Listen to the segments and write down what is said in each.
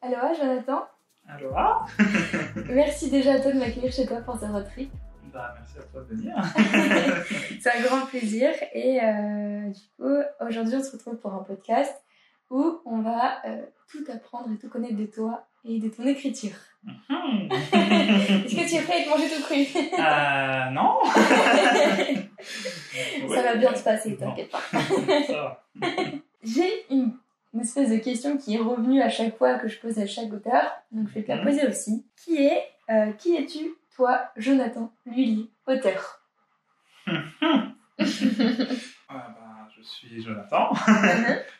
Aloha Jonathan. Aloha. Merci déjà à toi de m'accueillir chez toi pour ce road trip. Merci à toi de venir. C'est un grand plaisir et du coup aujourd'hui on se retrouve pour un podcast où on va tout apprendre et tout connaître de toi et de ton écriture. Est-ce que tu es prêt à te manger tout cru? Non. Ça va bien se passer, t'inquiète pas. Ça va. J'ai une espèce de question qui est revenue à chaque fois que je pose à chaque auteur, donc je vais te la poser aussi. Qui es-tu, toi, Jonathan Lhuillier, auteur? Je suis Jonathan.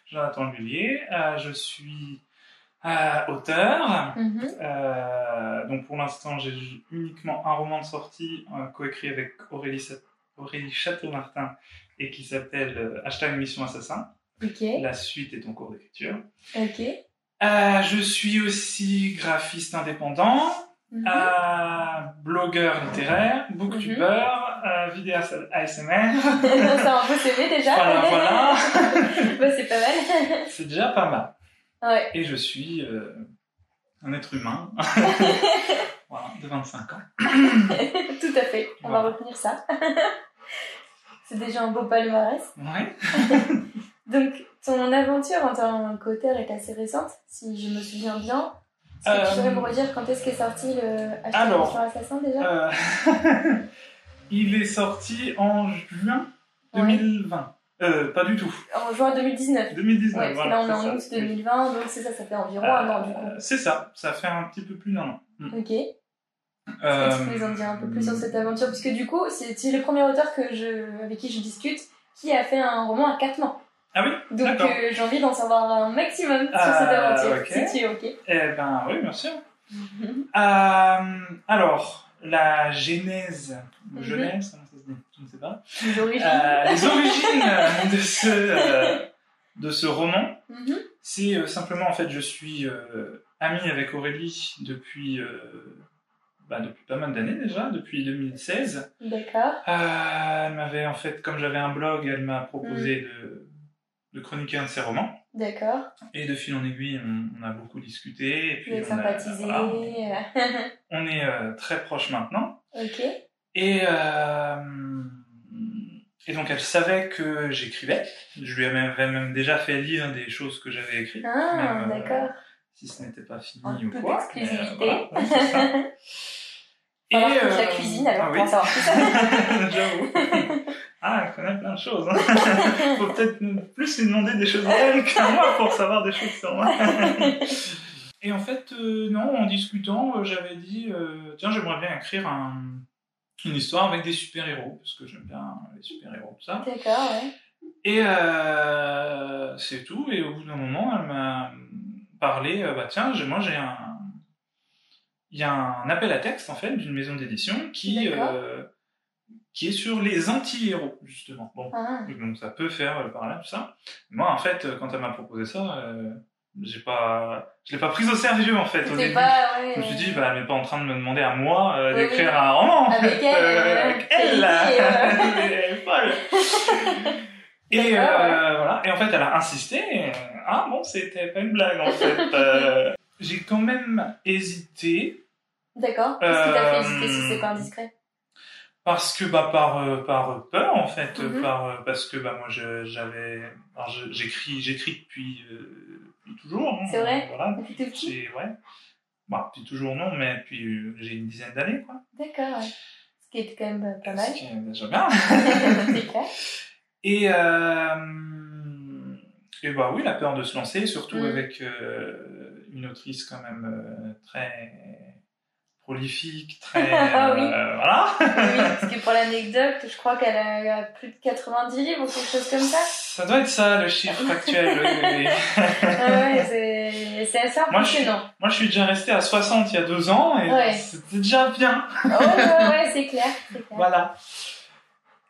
Jonathan Lhuillier. Je suis auteur. Donc pour l'instant, j'ai uniquement un roman de sortie coécrit avec Aurélie Château-Martin et qui s'appelle #Mission Assassin. Okay. La suite est en cours d'écriture. Ok. Je suis aussi graphiste indépendant, blogueur littéraire, booktubeur, vidéaste ASMR. C'est un beau CV déjà. Voilà. Bah, c'est pas mal. C'est déjà pas mal. Ouais. Et je suis un être humain voilà, de 25 ans. Tout à fait. On va retenir ça. C'est déjà un beau palmarès. Ouais. Donc, ton aventure en tant qu'auteur est assez récente, si je me souviens bien. Est-ce que tu saurais me redire quand est-ce qu'est sorti le #Mission Assassin déjà? Il est sorti en juin 2020. Pas du tout. En juin 2019. 2019, ouais, parce que là on est en août 2020, donc c'est ça fait environ un an du coup. C'est ça fait un petit peu plus d'un an. Ok. Est-ce que tu peux nous en dire un peu plus sur cette aventure? Parce que du coup, c'est le premier auteur avec qui je discute qui a fait un roman à 4 mois. Ah oui? Donc j'ai envie d'en savoir un maximum sur cette aventure, okay. si tu es ok. Eh ben oui, bien sûr. Alors, la genèse, genèse, comment ça se dit? Je ne sais pas. Les origines. Les origines de ce roman, c'est simplement, en fait, je suis ami avec Aurélie depuis pas mal d'années déjà, depuis 2016. D'accord. Elle m'avait, en fait, comme j'avais un blog, elle m'a proposé de chroniquer un de ses romans. D'accord. Et de fil en aiguille, on a beaucoup discuté. Et puis vous avez sympathisé. On est très proches maintenant. Ok. Et donc elle savait que j'écrivais. Je lui avais même déjà fait lire des choses que j'avais écrites. Ah, d'accord. Si ce n'était pas fini en ou quoi. Exclusivité. Voilà, c'est ça. Et la cuisine, alors pour en savoir plus. J'avoue. Ah, elle connaît plein de choses. Faut peut-être plus lui demander des choses à elle qu'à moi pour savoir des choses sur moi. Et en fait, non, en discutant, j'avais dit, tiens, j'aimerais bien écrire une histoire avec des super-héros, parce que j'aime bien les super-héros, tout ça. D'accord, ouais. Et c'est tout. Et au bout d'un moment, elle m'a parlé, tiens, il y a un appel à texte, en fait, d'une maison d'édition qui est sur les anti-héros, justement. Bon, donc ça peut faire le parallèle, tout ça. Moi, en fait, quand elle m'a proposé ça, je l'ai pas prise au sérieux, en fait, au début. Je me suis dit, elle n'est pas en train de me demander à moi d'écrire un roman, en avec fait. elle, Elle est folle. Et voilà. Et en fait, elle a insisté. Ah bon, c'était pas une blague, en fait. J'ai quand même hésité. D'accord. Qu'est-ce qui t'a fait hésiter si c'est pas indiscret? Parce que par peur, en fait, parce que moi j'écris depuis toujours. C'est vrai. Voilà. Depuis tout petit. Ouais. Depuis toujours non, mais depuis j'ai une dizaine d'années, quoi. D'accord. Ouais. Ce qui est quand même pas mal. Ce qui est déjà bien. C'est clair. Et oui, la peur de se lancer, surtout avec une autrice quand même très prolifique, très... voilà. Oui, parce que pour l'anecdote, je crois qu'elle a plus de 90 livres ou quelque chose comme ça. Ça doit être ça, le chiffre actuel. Oui. C'est assez impressionnant. Moi, je suis déjà resté à 60 il y a 2 ans, et c'était déjà bien. Ouais, c'est clair. Voilà.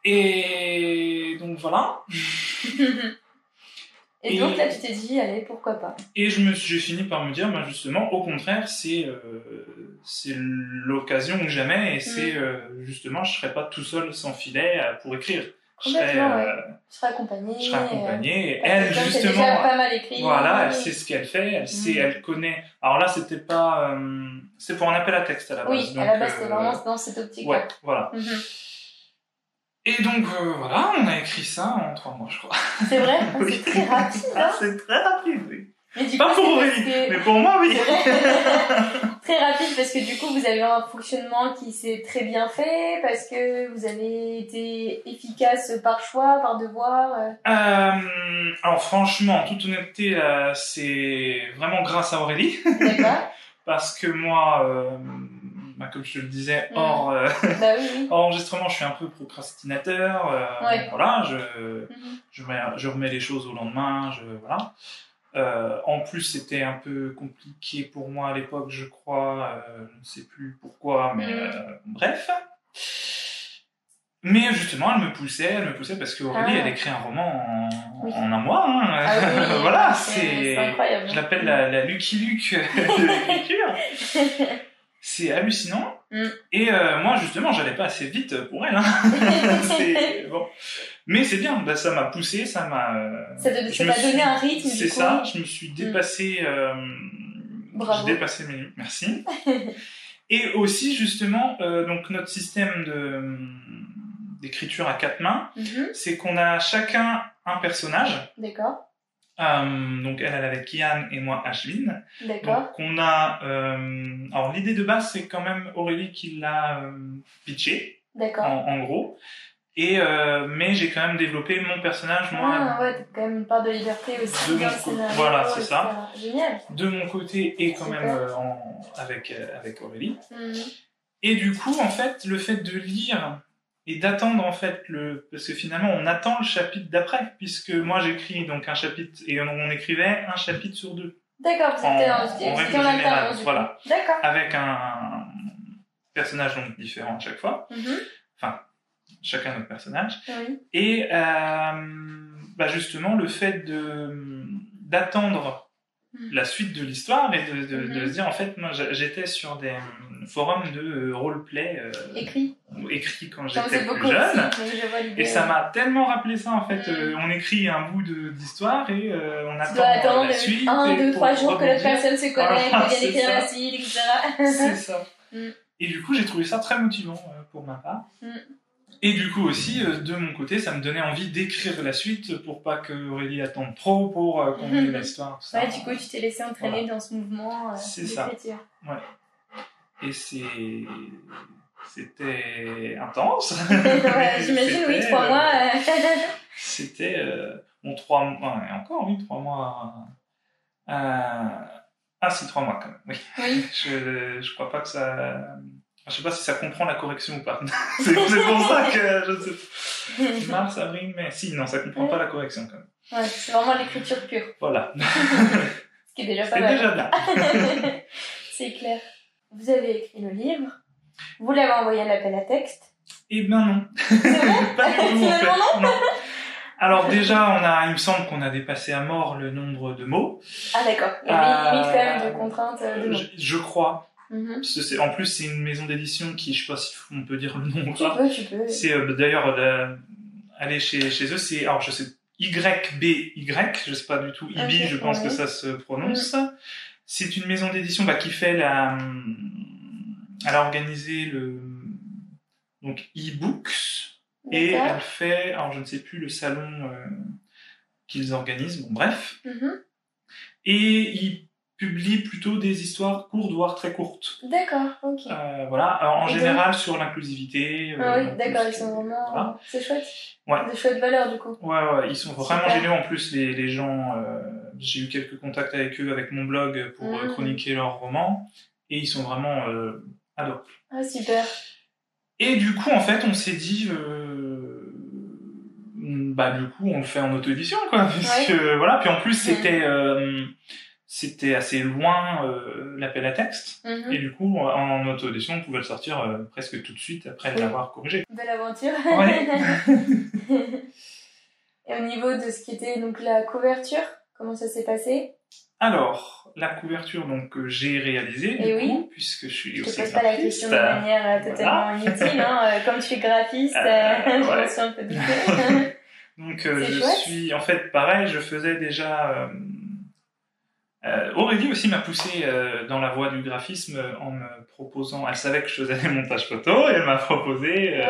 Et donc, voilà. Et donc là, tu t'es dit, allez, pourquoi pas. Et j'ai fini par me dire, justement, au contraire, c'est l'occasion ou jamais, et c'est justement, je serais pas tout seul sans filet pour écrire. Je serai accompagnée. Je serai accompagnée. Et elle, justement, déjà pas mal écrit. Voilà, elle sait ce qu'elle fait, elle connaît. Alors là, c'était pas, c'est pour un appel à texte à la base. Oui, donc, à la base, c'était vraiment dans cette optique-là. Ouais, voilà. Et donc, voilà, on a écrit ça en 3 mois, je crois. C'est vrai? C'est très rapide, hein? C'est très rapide, oui. Mais du pas coup, pour Aurélie, mais pour moi, oui. Très rapide parce que du coup, vous avez un fonctionnement qui s'est très bien fait, parce que vous avez été efficace par choix, par devoir. Alors franchement, en toute honnêteté, c'est vraiment grâce à Aurélie. D'accord. Parce que moi, comme je te le disais, hors enregistrement, je suis un peu procrastinateur. Voilà, je remets les choses au lendemain. Voilà. En plus, c'était un peu compliqué pour moi à l'époque, je crois. Je ne sais plus pourquoi, mais bref. Mais justement, elle me poussait parce qu'Aurélie, elle écrit un roman en un mois. Hein. Voilà, c'est incroyable. Je l'appelle la Lucky Luke de l'écriture. C'est hallucinant. Et moi, justement, j'allais pas assez vite pour elle. Hein. Bon. Mais c'est bien, ça m'a poussé, ça m'a donné un rythme. C'est ça, je me suis dépassé. Bravo. J'ai dépassé mes limites, merci. Et aussi, justement, donc notre système d'écriture à 4 mains, c'est qu'on a chacun un personnage. D'accord. Donc elle avait Kian et moi Ashwin. D'accord. Donc on a... alors l'idée de base, c'est quand même Aurélie qui l'a pitché. D'accord. En gros. Et mais j'ai quand même développé mon personnage, moi. Ouais, t'as quand même une part de liberté aussi. Voilà, c'est ça. Génial. De mon côté et quand même avec Aurélie. Et du coup, en fait, le fait de lire et d'attendre en fait parce que finalement on attend le chapitre d'après, puisque moi j'écris donc un chapitre et on écrivait un chapitre sur 2. D'accord, vous étiez en alternance. Voilà. D'accord. Avec un personnage donc différent à chaque fois. Enfin, chacun notre personnage. Oui. Et justement le fait d'attendre la suite de l'histoire et de se dire, en fait, moi j'étais sur des forums de roleplay écrit quand j'étais plus jeune, et ça m'a tellement rappelé ça en fait. On écrit un bout d'histoire et on attend la suite 1, 2, 3 jours que l'autre personne se connecte, vienne écrire la suite, etc. C'est ça. Et du coup j'ai trouvé ça très motivant pour ma part. Et du coup aussi, de mon côté, ça me donnait envie d'écrire la suite pour pas que Aurélie attende trop pour qu'on ait l'histoire. Tout ça. Ouais, du coup, tu t'es laissé entraîner dans ce mouvement d'écriture. Ouais. Et c'était intense. Ouais, j'imagine, oui, 3 mois. C'était 3 mois, et encore, oui, 3 mois. Si, 3 mois quand même, oui. Je crois pas que ça... Je sais pas si ça comprend la correction ou pas. C'est pour ça que je sais pas. Mars, avril, mai. Si, non, ça comprend pas la correction quand même. Ouais, c'est vraiment l'écriture pure. Voilà. Ce qui est déjà pas mal. C'est déjà bien. C'est clair. Vous avez écrit le livre. Vous l'avez envoyé à l'appel à texte. Eh ben non. C'est vrai? Pas du tout, en fait. Non. Alors déjà, il me semble qu'on a dépassé à mort le nombre de mots. Ah d'accord. Il y avait une limite quand même de contraintes de mots. Je crois. En plus, c'est une maison d'édition qui, je sais pas si on peut dire le nom ou pas. Tu peux. C'est d'ailleurs, aller chez eux, c'est, alors je sais, YBY, je sais pas du tout, IBI, je pense que ça se prononce. C'est une maison d'édition qui fait elle a organisé donc e-books, et elle fait, alors je ne sais plus le salon qu'ils organisent, bon bref. Et ils publie plutôt des histoires courtes, voire très courtes. D'accord, ok. Voilà, alors, en général sur l'inclusivité. Oui, d'accord, ils sont vraiment... Voilà. C'est chouette. Ouais. Des chouettes valeurs, du coup. Ouais, ils sont vraiment géniaux. En plus, les gens... j'ai eu quelques contacts avec eux, avec mon blog, pour chroniquer leurs romans. Et ils sont vraiment adorables. Ah, super. Et du coup, en fait, on s'est dit... du coup, on le fait en auto-édition, quoi. Puisque, voilà, puis en plus, c'était assez loin l'appel à texte, et du coup en auto-édition on pouvait le sortir presque tout de suite après l'avoir corrigé. Belle aventure. Ouais. Et au niveau de ce qui était donc la couverture, comment ça s'est passé? Alors, la couverture donc, que j'ai réalisée, du coup, puisque je suis aussi graphiste. Je te pose pas la question de manière totalement inutile, hein. Comme tu es graphiste, je m'en suis un peu doutée. Donc, je suis... En fait, pareil, je faisais déjà... Aurélie aussi m'a poussé dans la voie du graphisme en me proposant... Elle savait que je faisais des montages photos et elle m'a proposé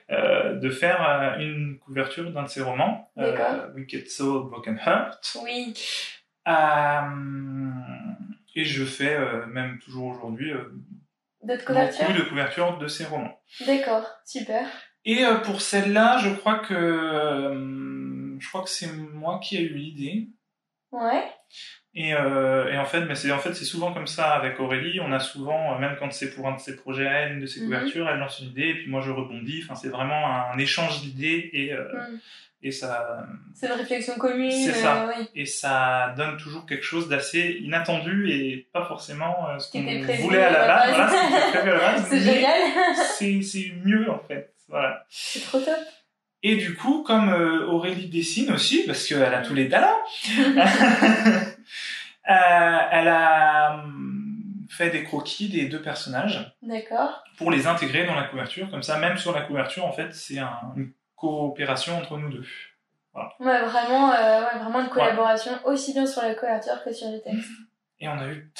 de faire une couverture d'un de ses romans, Wicked Soul, Broken Heart. Oui. Et je fais, même toujours aujourd'hui, beaucoup de couvertures de ses romans. D'accord, super. Et pour celle-là, je crois que c'est moi qui ai eu l'idée. Ouais. Et en fait, c'est souvent comme ça avec Aurélie. On a souvent, même quand c'est pour un de ses projets, une de ses couvertures, elle lance une idée et puis moi je rebondis. Enfin, c'est vraiment un échange d'idées et ça. C'est une réflexion commune. C'est ça. Oui. Et ça donne toujours quelque chose d'assez inattendu et pas forcément ce qu'on voulait à la base. Voilà, ce qui était prévu à la base. C'est génial. C'est mieux en fait. Voilà. C'est trop top. Et du coup, comme Aurélie dessine aussi, parce qu'elle a tous les talents, elle a fait des croquis des deux personnages. D'accord. Pour les intégrer dans la couverture. Comme ça, même sur la couverture, en fait, c'est une coopération entre nous deux. Voilà. Ouais, vraiment une collaboration aussi bien sur la couverture que sur les textes. Et on a eu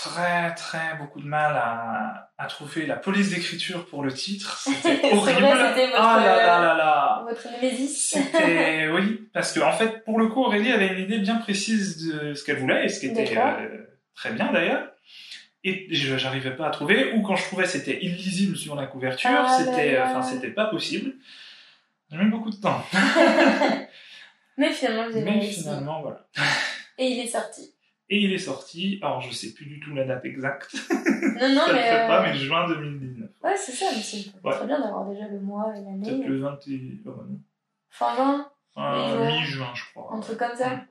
beaucoup de mal à trouver la police d'écriture pour le titre. C'était horrible. C'est vrai, c'était votre némésis. C'était, oui, parce que en fait, pour le coup, Aurélie avait une idée bien précise de ce qu'elle voulait, et ce qui était très bien d'ailleurs. Et j'arrivais pas à trouver, ou quand je trouvais, c'était illisible sur la couverture, c'était pas possible. J'ai mis beaucoup de temps. Mais finalement, voilà. Et il est sorti. Et il est sorti, alors je sais plus du tout la date exacte. Non, mais juin 2019. Ouais, c'est ça, mais c'est très bien d'avoir déjà le mois et l'année. Peut-être le 20 et... Fin juin. Mi-juin, je crois. Un truc comme ça.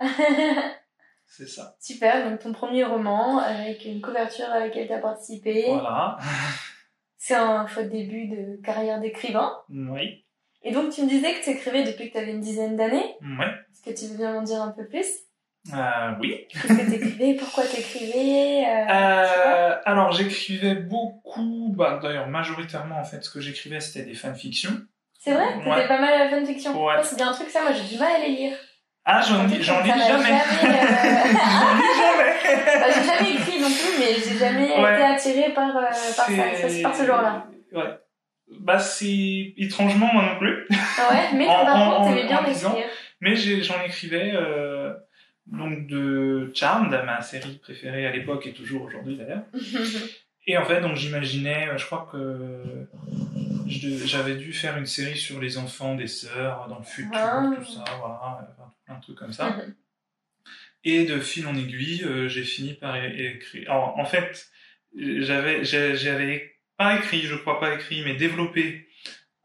C'est ça. Super, donc ton premier roman avec une couverture à laquelle tu as participé. Voilà. C'est un chouette début de carrière d'écrivain. Oui. Et donc tu me disais que tu écrivais depuis que tu avais une dizaine d'années. Oui. Est-ce que tu veux bien m'en dire un peu plus ? Oui. Qu'est-ce que t'écrivais ? Pourquoi t'écrivais Alors j'écrivais beaucoup, d'ailleurs majoritairement en fait ce que j'écrivais c'était des fanfictions. C'est vrai ? T'étais pas mal à la fanfiction ? Ouais. C'est bien un truc ça, moi j'ai du mal à les lire. Ah j'en lis jamais. J'en lis jamais. J'ai jamais écrit non plus, mais j'ai jamais été attirée par ce genre-là. Ouais. C'est étrangement moi non plus. Ah ouais, mais par contre t'aimais bien écrire. Mais j'en écrivais... donc de Charmed, ma série préférée à l'époque et toujours aujourd'hui d'ailleurs. Et en fait, donc j'imaginais, je crois que j'avais dû faire une série sur les enfants des sœurs dans le futur, tout ça, voilà, plein de trucs comme ça. Et de fil en aiguille, j'ai fini par écrire. Alors en fait, j'avais pas écrit, je crois pas écrit, mais développé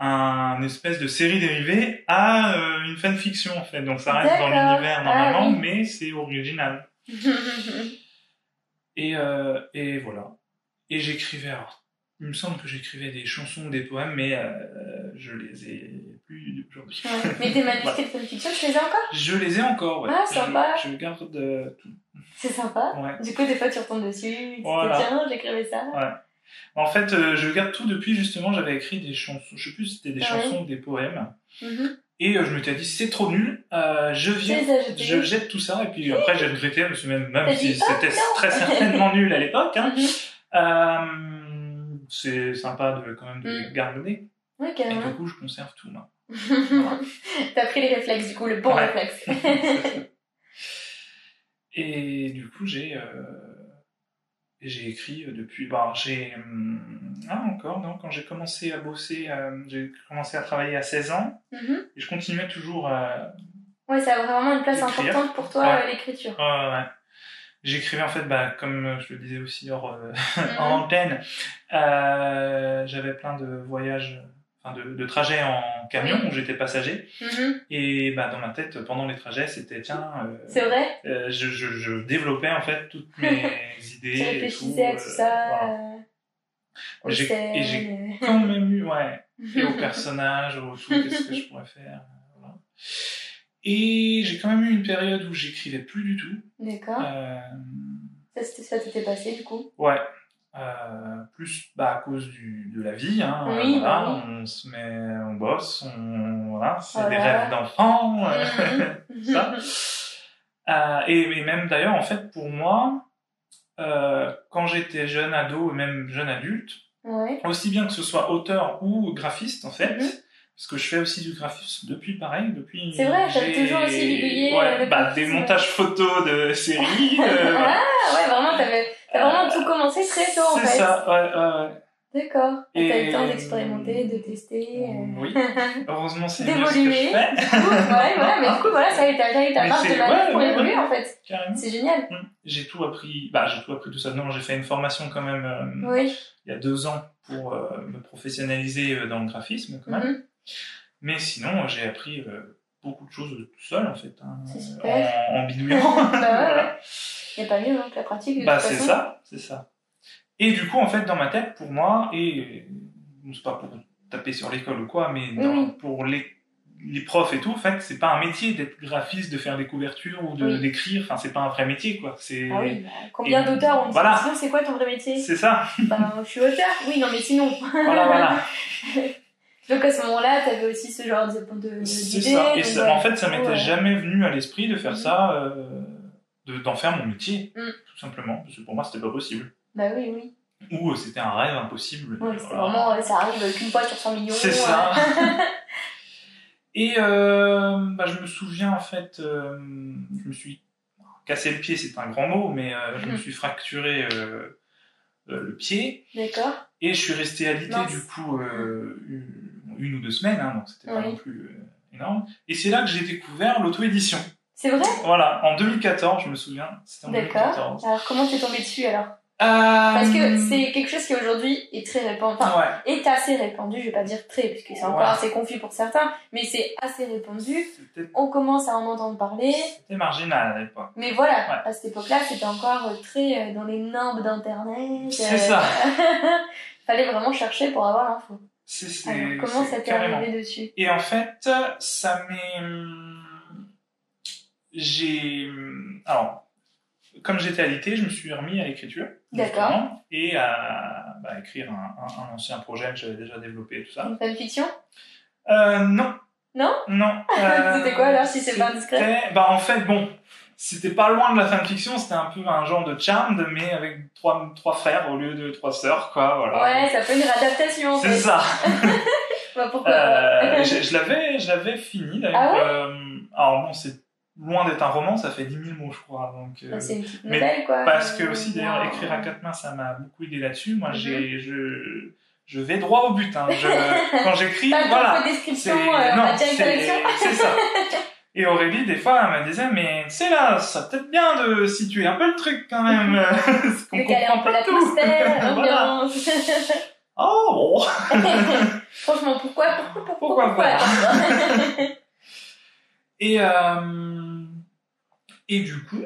une espèce de série dérivée à une fanfiction en fait, donc ça reste dans l'univers normalement, mais c'est original. Et voilà. Et j'écrivais, alors, il me semble que j'écrivais des chansons, des poèmes, mais je les ai plus aujourd'hui. Ouais. Mais tes manuscrits de fanfiction, tu les as encore ? Je les ai encore, ouais. Ah, sympa. Je garde tout. C'est sympa. Ouais. Du coup, des fois, tu retournes dessus, tu voilà. te dis, tiens, j'écrivais ça. Ouais. En fait, je garde tout depuis, justement, j'avais écrit des chansons, je sais plus si c'était des chansons ou des poèmes, et je m'étais dit, c'est trop nul, je jette tout ça, et puis après j'ai regretté, parce que même si c'était très certainement nul à l'époque, c'est sympa quand même de les garder, ouais, carrément. Et du coup, je conserve tout, là. Voilà. T'as pris les réflexes, du coup, le bon réflexe. Et du coup, j'ai écrit depuis... quand j'ai commencé à bosser, j'ai commencé à travailler à 16 ans, et je continuais toujours à... Ouais, ça a vraiment une place importante pour toi, l'écriture. Ouais. J'écrivais en fait, comme je le disais aussi hors antenne, j'avais plein de voyages... de trajets en camion où j'étais passager. Et dans ma tête, pendant les trajets, c'était c'est vrai. Je développais en fait toutes mes idées. Tu réfléchissais à tout ça. Voilà. J'ai quand même eu, et aux personnages, qu'est-ce que je pourrais faire. Voilà. Et j'ai quand même eu une période où j'écrivais plus du tout. D'accord. Ça t'était passé du coup? Ouais. Plus à cause de la vie, hein, oui, voilà, oui. on bosse, voilà, c'est des rêves d'enfants, ça. Et même d'ailleurs, en fait, pour moi, quand j'étais jeune ado et même jeune adulte, aussi bien que ce soit auteur ou graphiste, en fait, parce que je fais aussi du graphisme depuis. C'est vrai, t'as toujours aussi bidouillé des montages photos de séries. Ah ouais, vraiment, t'as vraiment tout commencé très tôt en fait. C'est ça, ouais. D'accord. Et t'as eu le temps d'expérimenter, de tester. Oui, heureusement c'est mieux ce que je fais. Du coup, mais du coup, voilà, ça y est, t'as eu ta marge de manœuvre pour évoluer en fait. Carrément. C'est génial. J'ai tout appris tout ça. Non, j'ai fait une formation quand même il y a 2 ans pour me professionnaliser dans le graphisme quand même. Mais sinon, j'ai appris beaucoup de choses tout seul en fait, en bidouillant. Voilà. Y a pas mieux que la pratique. De toute façon. C'est ça. Et du coup, en fait, dans ma tête, pour moi, et c'est pas pour taper sur l'école ou quoi, mais pour les profs et tout, en fait, c'est pas un métier d'être graphiste, de faire des couvertures ou d'écrire. Enfin, c'est pas un vrai métier, quoi. Ah oui, combien d'auteurs ont dit sinon, c'est quoi ton vrai métier? C'est ça. Je suis auteur. Oui, non, mais sinon. Voilà. Donc à ce moment-là, t'avais aussi ce genre d'idées. C'est ça. Et ça, en fait, ça m'était jamais venu à l'esprit de faire ça, d'en faire mon métier, tout simplement. Parce que pour moi, c'était pas possible. Bah oui. Ou c'était un rêve impossible. Oui, c'est vraiment, ça arrive qu'une fois sur 100 millions. C'est ça. Et je me souviens, en fait, je me suis cassé le pied, c'est un grand mot, mais je me suis fracturé le pied. D'accord. Et je suis resté alité, du coup, 1 ou 2 semaines, hein, donc c'était pas non plus énorme. Et c'est là que j'ai découvert l'auto-édition. C'est vrai? Voilà, en 2014, je me souviens. C'était en 2014. D'accord. Alors, comment t'es tombé dessus, alors? Parce que c'est quelque chose qui aujourd'hui est très répandu, est assez répandu, je vais pas dire très, puisque c'est encore assez confus pour certains, mais c'est assez répandu. On commence à en entendre parler. C'était marginal à l'époque. Mais voilà, à cette époque-là, c'était encore très dans les nimbes d'internet. C'est ça. Fallait vraiment chercher pour avoir l'info. Alors, comment ça t'est arrivé dessus? Et en fait, ça alors, comme j'étais alité, je me suis remis à l'écriture. D'accord. Et à écrire un ancien projet que j'avais déjà développé, tout ça. Une fanfiction? Non. Non? Non. C'était quoi alors, si c'est pas indiscret? En fait, c'était pas loin de la fanfiction, c'était un peu un genre de Charmed, mais avec trois frères au lieu de 3 sœurs, quoi, voilà. Ouais, ça fait une réadaptation. C'est ça. Pourquoi? Je l'avais fini, d'ailleurs. Ah ouais? Alors bon, c'est loin d'être un roman, ça fait 10 000 mots, je crois. Donc, c'est une petite nouvelle, quoi. Parce que aussi, d'ailleurs, écrire à 4 mains, ça m'a beaucoup aidé là-dessus. Moi, je vais droit au but. Hein. Quand j'écris, pas de description, c'est ça. Et Aurélie, des fois, elle me disait, mais tu sais là, ça peut-être bien de situer un peu le truc quand même. De caler un peu l'atmosphère, l'ambiance. Oh bon. Franchement, pourquoi pas? Et du coup,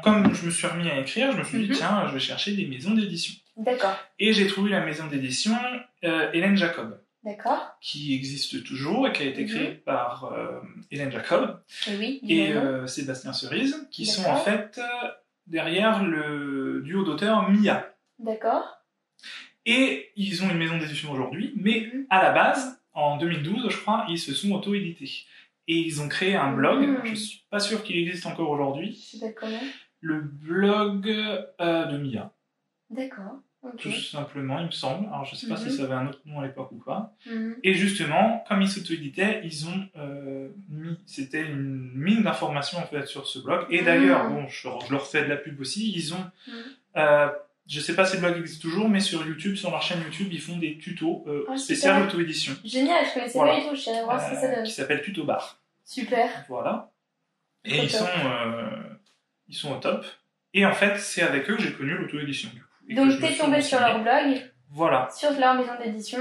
comme je me suis remis à écrire, je me suis dit, tiens, je vais chercher des maisons d'édition. D'accord. Et j'ai trouvé la maison d'édition Hélène Jacob. D'accord. Qui existe toujours et qui a été créée par Hélène Jacob et Sébastien Cerise, qui sont en fait derrière le duo d'auteurs Mia. D'accord. Et ils ont une maison d'édition aujourd'hui, mais à la base, en 2012, je crois, ils se sont auto-édités. Et ils ont créé un blog, je suis pas sûr qu'il existe encore aujourd'hui. C'est comment? Le blog de Mia. D'accord. Okay. Tout simplement, il me semble. Alors, je sais pas si ça avait un autre nom à l'époque ou pas. Et justement, comme ils s'auto-éditaient, ils ont c'était une mine d'informations en fait sur ce blog. Et d'ailleurs, je leur fais de la pub aussi. Ils ont, je sais pas si le blog existe toujours, mais sur YouTube, sur leur chaîne YouTube, ils font des tutos spécial auto-édition. Génial, je connaissais pas du tout. Je sais voir ce que ça donne. Qui s'appelle Tuto Bar. Super. Voilà. Et ils sont au top. Et en fait, c'est avec eux que j'ai connu l'auto-édition. Donc t'es tombé sur leur blog, sur leur maison d'édition,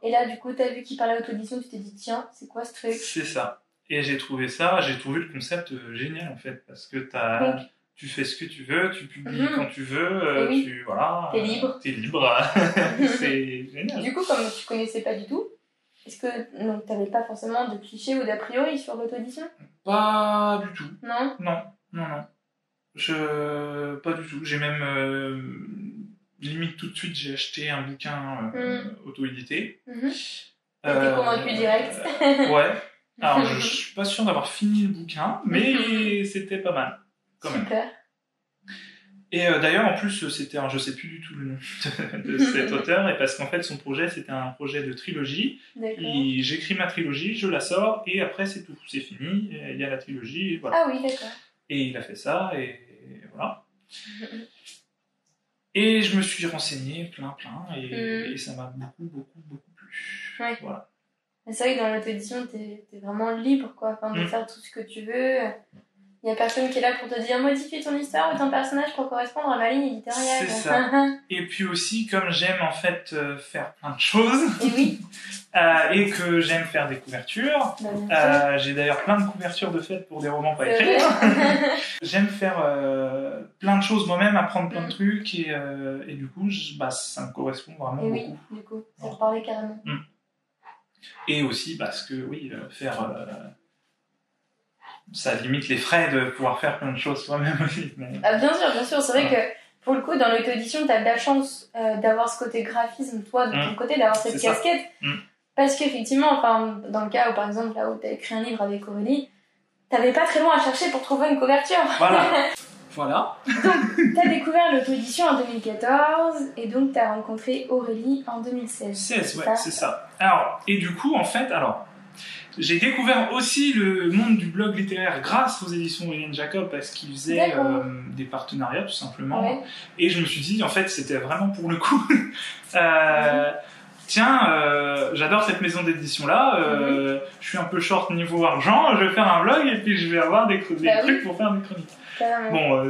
et là du coup t'as vu qu'ils parlaient auto-édition, tu t'es dit tiens, c'est quoi ce truc? C'est ça. Et j'ai trouvé le concept génial en fait, parce que tu fais ce que tu veux, tu publies quand tu veux, t'es libre. C'est génial. Du coup, comme tu connaissais pas du tout, est-ce que t'avais pas forcément de clichés ou d'a priori sur l'auto-édition? Pas du tout. Non. Pas du tout. J'ai même limite tout de suite j'ai acheté un bouquin auto-édité. T'étais convaincu direct. Ouais. Alors je suis pas sûr d'avoir fini le bouquin, mais c'était pas mal quand même. Super. Et d'ailleurs en plus c'était je sais plus du tout le nom de cet auteur, et parce qu'en fait son projet c'était un projet de trilogie. J'écris ma trilogie, je la sors et après c'est tout, c'est fini, il y a la trilogie et voilà. Ah oui, d'accord. Et il a fait ça et voilà. Et je me suis renseigné plein et ça m'a beaucoup plu. Ouais. Voilà. C'est vrai que dans l'auto-édition t'es vraiment libre quoi, enfin, de faire tout ce que tu veux. Il n'y a personne qui est là pour te dire modifie ton histoire ou ton personnage pour correspondre à ma ligne éditoriale. C'est ça. Et puis aussi, comme j'aime en fait faire plein de choses, et que j'aime faire des couvertures, j'ai d'ailleurs plein de couvertures de fête pour des romans pas écrits. J'aime faire plein de choses moi-même, apprendre plein de trucs, et du coup, ça me correspond vraiment beaucoup. Oui, du coup, ça me parlait carrément. Et aussi parce que, faire... ça limite les frais de pouvoir faire plein de choses soi-même aussi. Mais... Ah, bien sûr, c'est vrai que pour le coup, dans l'auto-édition, t'as de la chance d'avoir ce côté graphisme, toi, de ton côté, d'avoir cette casquette. Parce qu'effectivement, enfin, dans le cas où, par exemple, là où t'as écrit un livre avec Aurélie, t'avais pas très loin à chercher pour trouver une couverture. Voilà. Donc, t'as découvert l'auto-édition en 2014, et donc t'as rencontré Aurélie en 2016. C'est ça. Alors, et du coup, en fait, j'ai découvert aussi le monde du blog littéraire grâce aux éditions William Jacob, parce qu'ils faisaient des partenariats tout simplement. Ouais. Et je me suis dit, en fait, c'était vraiment pour le coup. Tiens, j'adore cette maison d'édition là, je suis un peu short niveau argent, je vais faire un blog et puis je vais avoir des trucs pour faire des chroniques. Bon,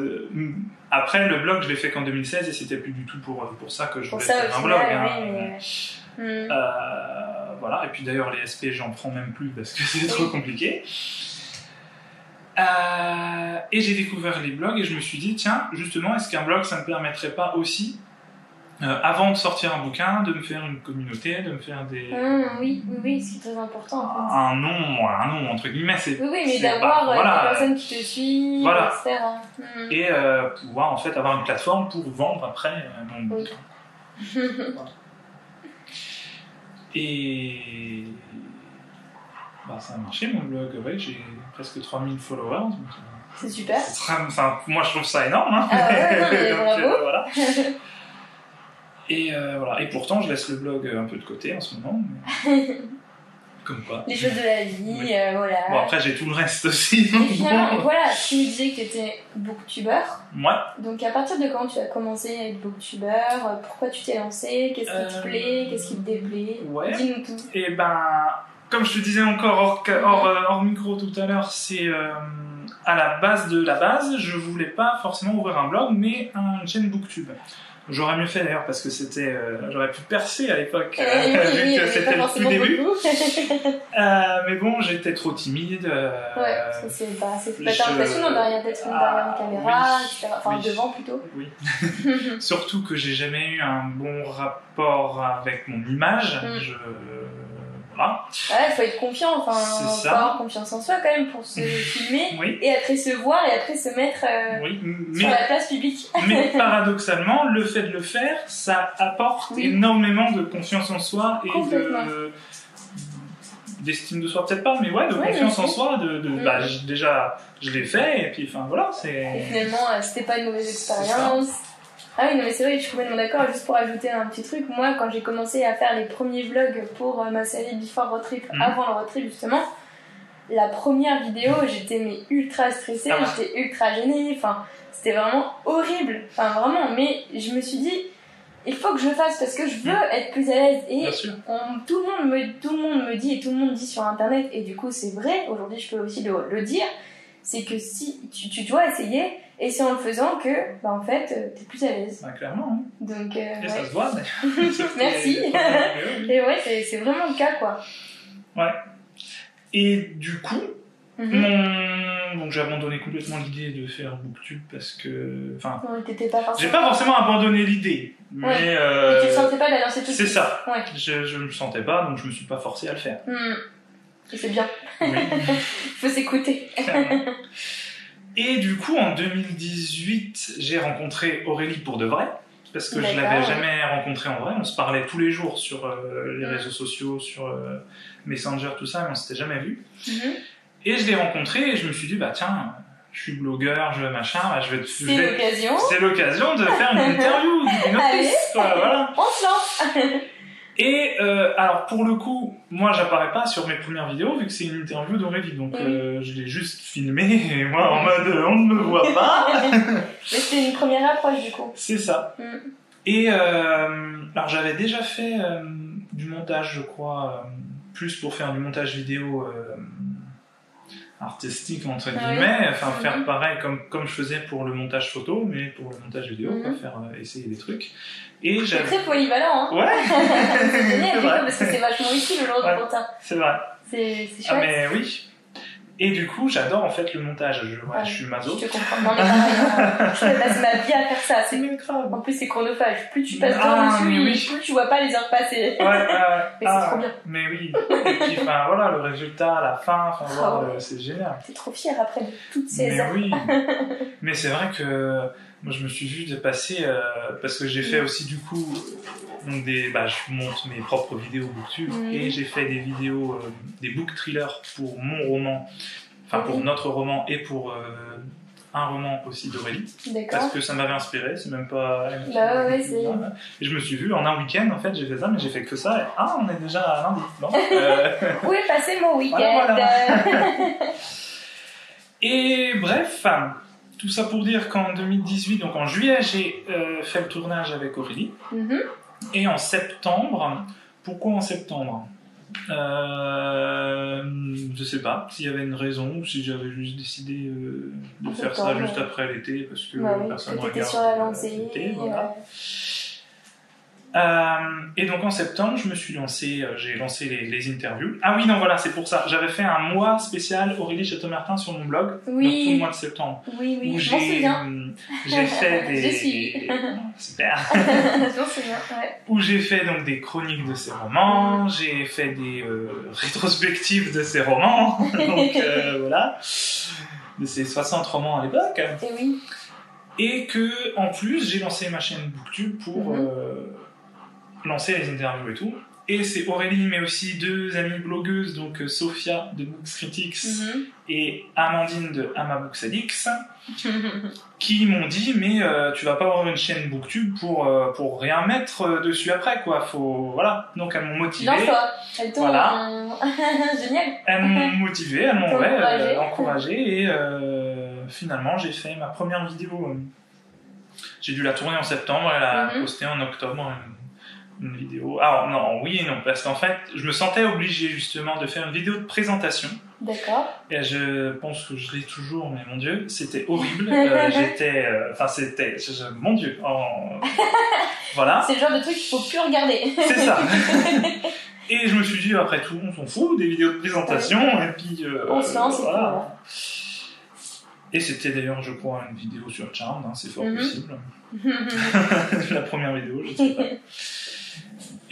après le blog je l'ai fait qu'en 2016 et c'était plus du tout pour ça que je voulais faire un blog. Voilà, et puis d'ailleurs les SP j'en prends même plus parce que c'est trop compliqué. Et j'ai découvert les blogs et je me suis dit tiens, justement, est-ce qu'un blog ça me permettrait pas aussi avant de sortir un bouquin, de me faire une communauté, de me faire des... Oui, c'est très important en fait. Un nom entre guillemets, c'est... Oui, mais d'avoir des personnes qui te suivent, etc. Et pouvoir en fait avoir une plateforme pour vendre après mon bouquin. Et... ça a marché mon blog, j'ai presque 3000 followers. Donc, c'est super. Moi je trouve ça énorme. Hein. Ah ouais, bravo. Voilà. Et voilà. Et pourtant, je laisse le blog un peu de côté en ce moment. Mais... Comme quoi. Les choses de la vie, voilà. Bon, après, j'ai tout le reste aussi. Et finalement, voilà, tu me disais que tu étais booktubeur. Ouais. Donc, à partir de quand tu as commencé à être booktubeur? Pourquoi tu t'es lancé? Qu'est-ce qui te plaît? Qu'est-ce qui te déplaît? Dis-nous tout. Et comme je te disais encore hors micro tout à l'heure, c'est à la base de la base, je voulais pas forcément ouvrir un blog, mais une chaîne booktube. J'aurais mieux fait d'ailleurs parce que j'aurais pu percer à l'époque, vu que c'était le tout début. Mais bon, j'étais trop timide. Ouais, parce que c'est pas impressionnant derrière d'être derrière une caméra, etc. Enfin, devant plutôt. Oui. Surtout que j'ai jamais eu un bon rapport avec mon image. Voilà. Ouais, faut être confiant, faut avoir confiance en soi quand même pour se filmer et après se voir et après se mettre sur la place publique. Mais paradoxalement, le fait de le faire, ça apporte énormément de confiance en soi et d'estime de soi, peut-être pas, mais de confiance en soi. Déjà, je l'ai fait et puis voilà. Et finalement, c'était pas une mauvaise expérience. Ah oui, non mais c'est vrai, je suis complètement d'accord. Juste pour ajouter un petit truc, moi quand j'ai commencé à faire les premiers vlogs pour ma série Before Road Trip, avant le road trip justement, la première vidéo, j'étais ultra stressée, j'étais ultra gênée, c'était vraiment horrible, vraiment, mais je me suis dit, il faut que je le fasse parce que je veux être plus à l'aise et tout le monde me dit et tout le monde dit sur internet, et du coup c'est vrai, aujourd'hui je peux aussi le dire, c'est que si tu dois essayer. Et c'est en le faisant que, en fait, t'es plus à l'aise. Clairement. Hein. Donc, et ça se voit, merci. Et ouais, c'est vraiment le cas, quoi. Ouais. Et du coup, donc j'ai abandonné complètement l'idée de faire booktube parce que... Non, t'étais pas forcément... J'ai pas forcément abandonné l'idée, mais... Et tu te sentais pas de la lancer tout de suite. C'est ça. Ouais. Je me sentais pas, donc je me suis pas forcé à le faire. Et c'est bien. Il faut s'écouter. Et du coup, en 2018, j'ai rencontré Aurélie pour de vrai. Parce que je D'accord, l'avais ouais. jamais rencontrée en vrai. On se parlait tous les jours sur les réseaux sociaux, sur Messenger, tout ça, mais on s'était jamais vus. Et je l'ai rencontrée et je me suis dit, bah tiens, je suis blogueur, je machin, bah, l'occasion. C'est l'occasion de faire une interview d'une autrice, quoi, voilà. On se lance. Et alors pour le coup, moi j'apparais pas sur mes premières vidéos vu que c'est une interview d'Aurélie, donc je l'ai juste filmé et moi en mode on ne me voit pas. Mais c'était une première approche du coup. C'est ça. Et alors j'avais déjà fait du montage, je crois, plus pour faire du montage vidéo artistique entre guillemets, enfin faire pareil comme je faisais pour le montage photo, mais pour le montage vidéo, quoi, faire essayer des trucs. Et c'est très polyvalent, hein. Ouais. C'est génial du coup parce que c'est vachement utile aujourd'hui pour ça. C'est vrai. C'est chouette. Ah mais oui. Et du coup, j'adore en fait le montage. Je suis maso. Je te comprends. Non mais pareil, je passe ma vie à faire ça. C'est grave. En plus, c'est chronophage. Plus tu passes de temps dessus, plus tu vois pas les heures passer. Ouais. Mais c'est trop bien. Mais oui. Et puis, enfin voilà, le résultat à la fin, c'est génial. T'es trop fière après de toutes ces heures. Mais oui. Mais c'est vrai que moi, je me suis vu de passer parce que j'ai fait aussi du coup donc je monte mes propres vidéos booktube et j'ai fait des vidéos, des book thrillers pour mon roman, enfin pour notre roman et pour un roman aussi d'Aurélie. D'accord. Parce que ça m'avait inspiré, c'est même pas. Bah ouais, c'est. Et je me suis vu en un week-end en fait, j'ai fait ça, mais j'ai fait que ça. Et, on est déjà à lundi. Bon, Où est passé mon week-end? Voilà. Et bref. Tout ça pour dire qu'en 2018, donc en juillet, j'ai fait le tournage avec Aurélie. Et en septembre, pourquoi en septembre ? Je sais pas s'il y avait une raison ou si j'avais juste décidé de faire ça juste après l'été parce que personne ne regarde. Sur la lancée. Voilà. Et donc en septembre, je me suis lancé, j'ai lancé les interviews. Ah oui, non, voilà, c'est pour ça. J'avais fait un mois spécial Aurélie Château-Martin sur mon blog, donc tout le mois de septembre. Oui, je m'en souviens. J'ai fait des... Super. Je m'en souviens, ouais. Où j'ai fait donc des chroniques de ses romans, j'ai fait des rétrospectives de ses romans, donc voilà, de ses 60 romans à l'époque. Et oui. Et que, en plus, j'ai lancé ma chaîne Booktube pour... lancer les interviews et tout. Et c'est Aurélie, mais aussi deux amies blogueuses, donc Sophia de Books Critics et Amandine de Ama Books Addicts, qui m'ont dit mais tu vas pas avoir une chaîne Booktube pour rien mettre dessus après, quoi. Faut, voilà. Donc elles m'ont motivé. Lance-toi. Elles t'ont... Génial. Elles m'ont motivé, elles m'ont encouragé et finalement j'ai fait ma première vidéo. J'ai dû la tourner en septembre, elle a posté en octobre une vidéo. Alors non, oui et non, parce qu'en fait, je me sentais obligé justement de faire une vidéo de présentation. D'accord. Et je pense que je l'ai toujours, mais mon Dieu, c'était horrible. C'était, mon Dieu. Voilà. C'est le genre de truc qu'il faut plus regarder. C'est ça. Et je me suis dit, après tout, on s'en fout des vidéos de présentation, et puis on se lance. Voilà. Et c'était d'ailleurs, je crois, une vidéo sur Charmed, c'est fort possible. La première vidéo, je sais pas.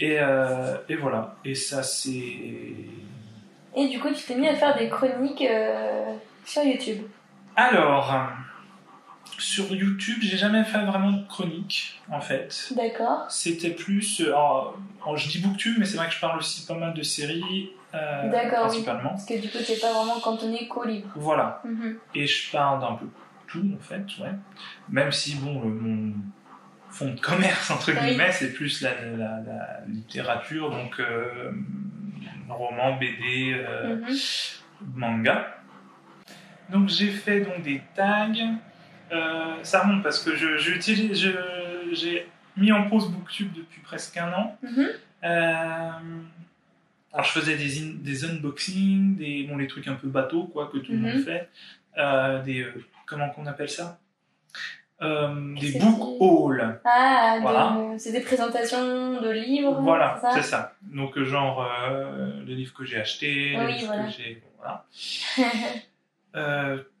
Et voilà. Et ça, c'est... Et du coup, tu t'es mis à faire des chroniques sur YouTube. Alors, sur YouTube, j'ai jamais fait vraiment de chronique, en fait. D'accord. C'était plus... alors, je dis Booktube, mais c'est vrai que je parle aussi pas mal de séries, principalement. Oui. Parce que du coup, t'es pas vraiment cantonné qu'au livre. Voilà. Et je parle d'un peu tout, en fait, ouais. Même si, bon, mon fond de commerce, entre guillemets, c'est plus la littérature, donc roman, BD, manga. Donc j'ai fait donc des tags. Ça remonte parce que j'ai mis en pause Booktube depuis presque un an. Alors je faisais des unboxings, les trucs un peu bateaux, quoi, que tout le monde fait. Comment qu'on appelle ça? Des book hauls. Voilà. C'est des présentations de livres. Voilà, c'est ça. Donc genre les livres que j'ai achetés, les livres que j'ai... Voilà.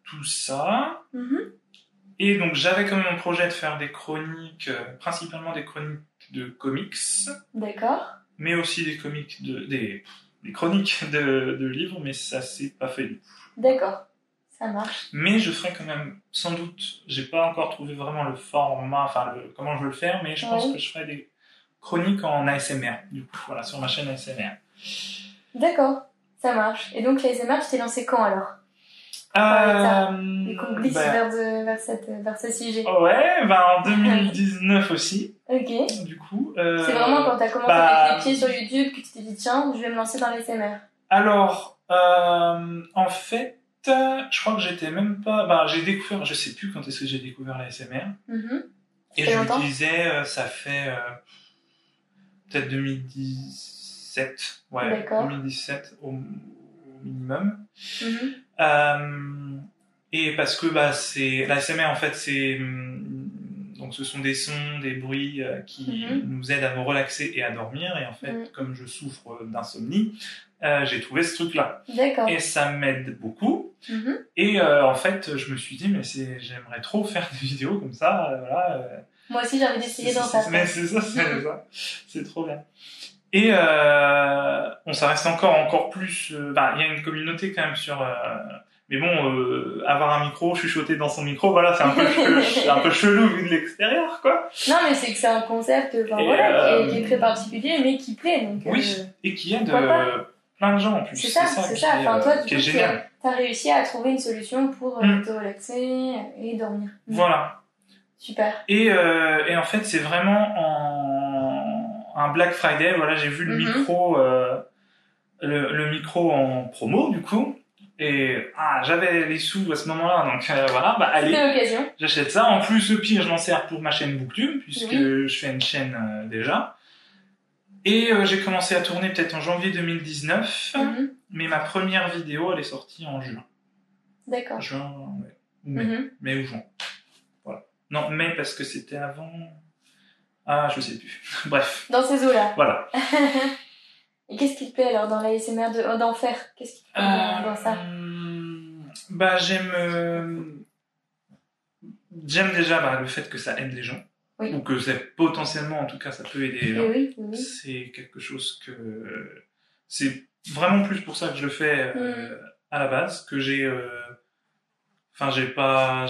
Tout ça. Et donc j'avais quand même un projet de faire des chroniques, principalement des chroniques de comics. D'accord. Mais aussi des chroniques de livres, mais ça s'est pas fait du tout. D'accord. Ça marche. Mais je ferai quand même, sans doute, j'ai pas encore trouvé vraiment le format, comment je veux le faire, mais je pense que je ferai des chroniques en ASMR, du coup, voilà, sur ma chaîne ASMR. D'accord, ça marche. Et donc l'ASMR, tu t'es lancé quand alors? Et qu'on glisse vers ce sujet. Ouais, en 2019 aussi. Ok. Du coup. C'est vraiment quand t'as commencé à mettre les pieds sur YouTube que tu t'es dit tiens, je vais me lancer dans l'ASMR. Alors, en fait, je crois que j'étais même pas. J'ai découvert, je sais plus quand est-ce que j'ai découvert l'ASMR. Et je l'utilisais, ça fait peut-être 2017. Ouais, d'accord. 2017 au minimum. Et parce que c'est l'ASMR en fait, donc ce sont des sons, des bruits qui nous aident à nous relaxer et à dormir. Et en fait, comme je souffre d'insomnie, j'ai trouvé ce truc-là. D'accord. Et ça m'aide beaucoup. Et en fait, je me suis dit, mais j'aimerais trop faire des vidéos comme ça. Voilà. Moi aussi, j'ai envie d'essayer dans ça. Mais c'est ça. C'est trop bien. Et ça reste encore plus. Il y a une communauté quand même sur. Mais bon, avoir un micro, chuchoter dans son micro, voilà, c'est un peu chelou vu de l'extérieur, quoi. Non, mais c'est que c'est un concept, qui est très particulier, mais qui plaît. Donc, oui, et qui aide plein de gens en plus. C'est ça. Enfin, toi, du coup, t'as réussi à trouver une solution pour te relaxer et dormir. Voilà. Super. Et en fait, c'est vraiment un Black Friday, voilà, j'ai vu le micro, le micro en promo, du coup. Et j'avais les sous à ce moment-là, donc voilà, allez, l'occasion. J'achète ça. En plus, le pire, je m'en sers pour ma chaîne Booktube, puisque je fais une chaîne déjà. Et j'ai commencé à tourner peut-être en janvier 2019, mais ma première vidéo, elle est sortie en juin. D'accord. Juin, ouais. Mai ou juin. Voilà. Non, mai parce que c'était avant... je sais plus. Bref. Dans ces eaux-là. Voilà. Et qu'est-ce qui te plaît alors dans l'ASMR d'en faire? Qu'est-ce qui te plaît dans ça? J'aime déjà le fait que ça aide les gens. Oui. Ou que c'est potentiellement, en tout cas, ça peut aider les gens. Oui. C'est quelque chose que... c'est vraiment plus pour ça que je le fais à la base, que j'ai pas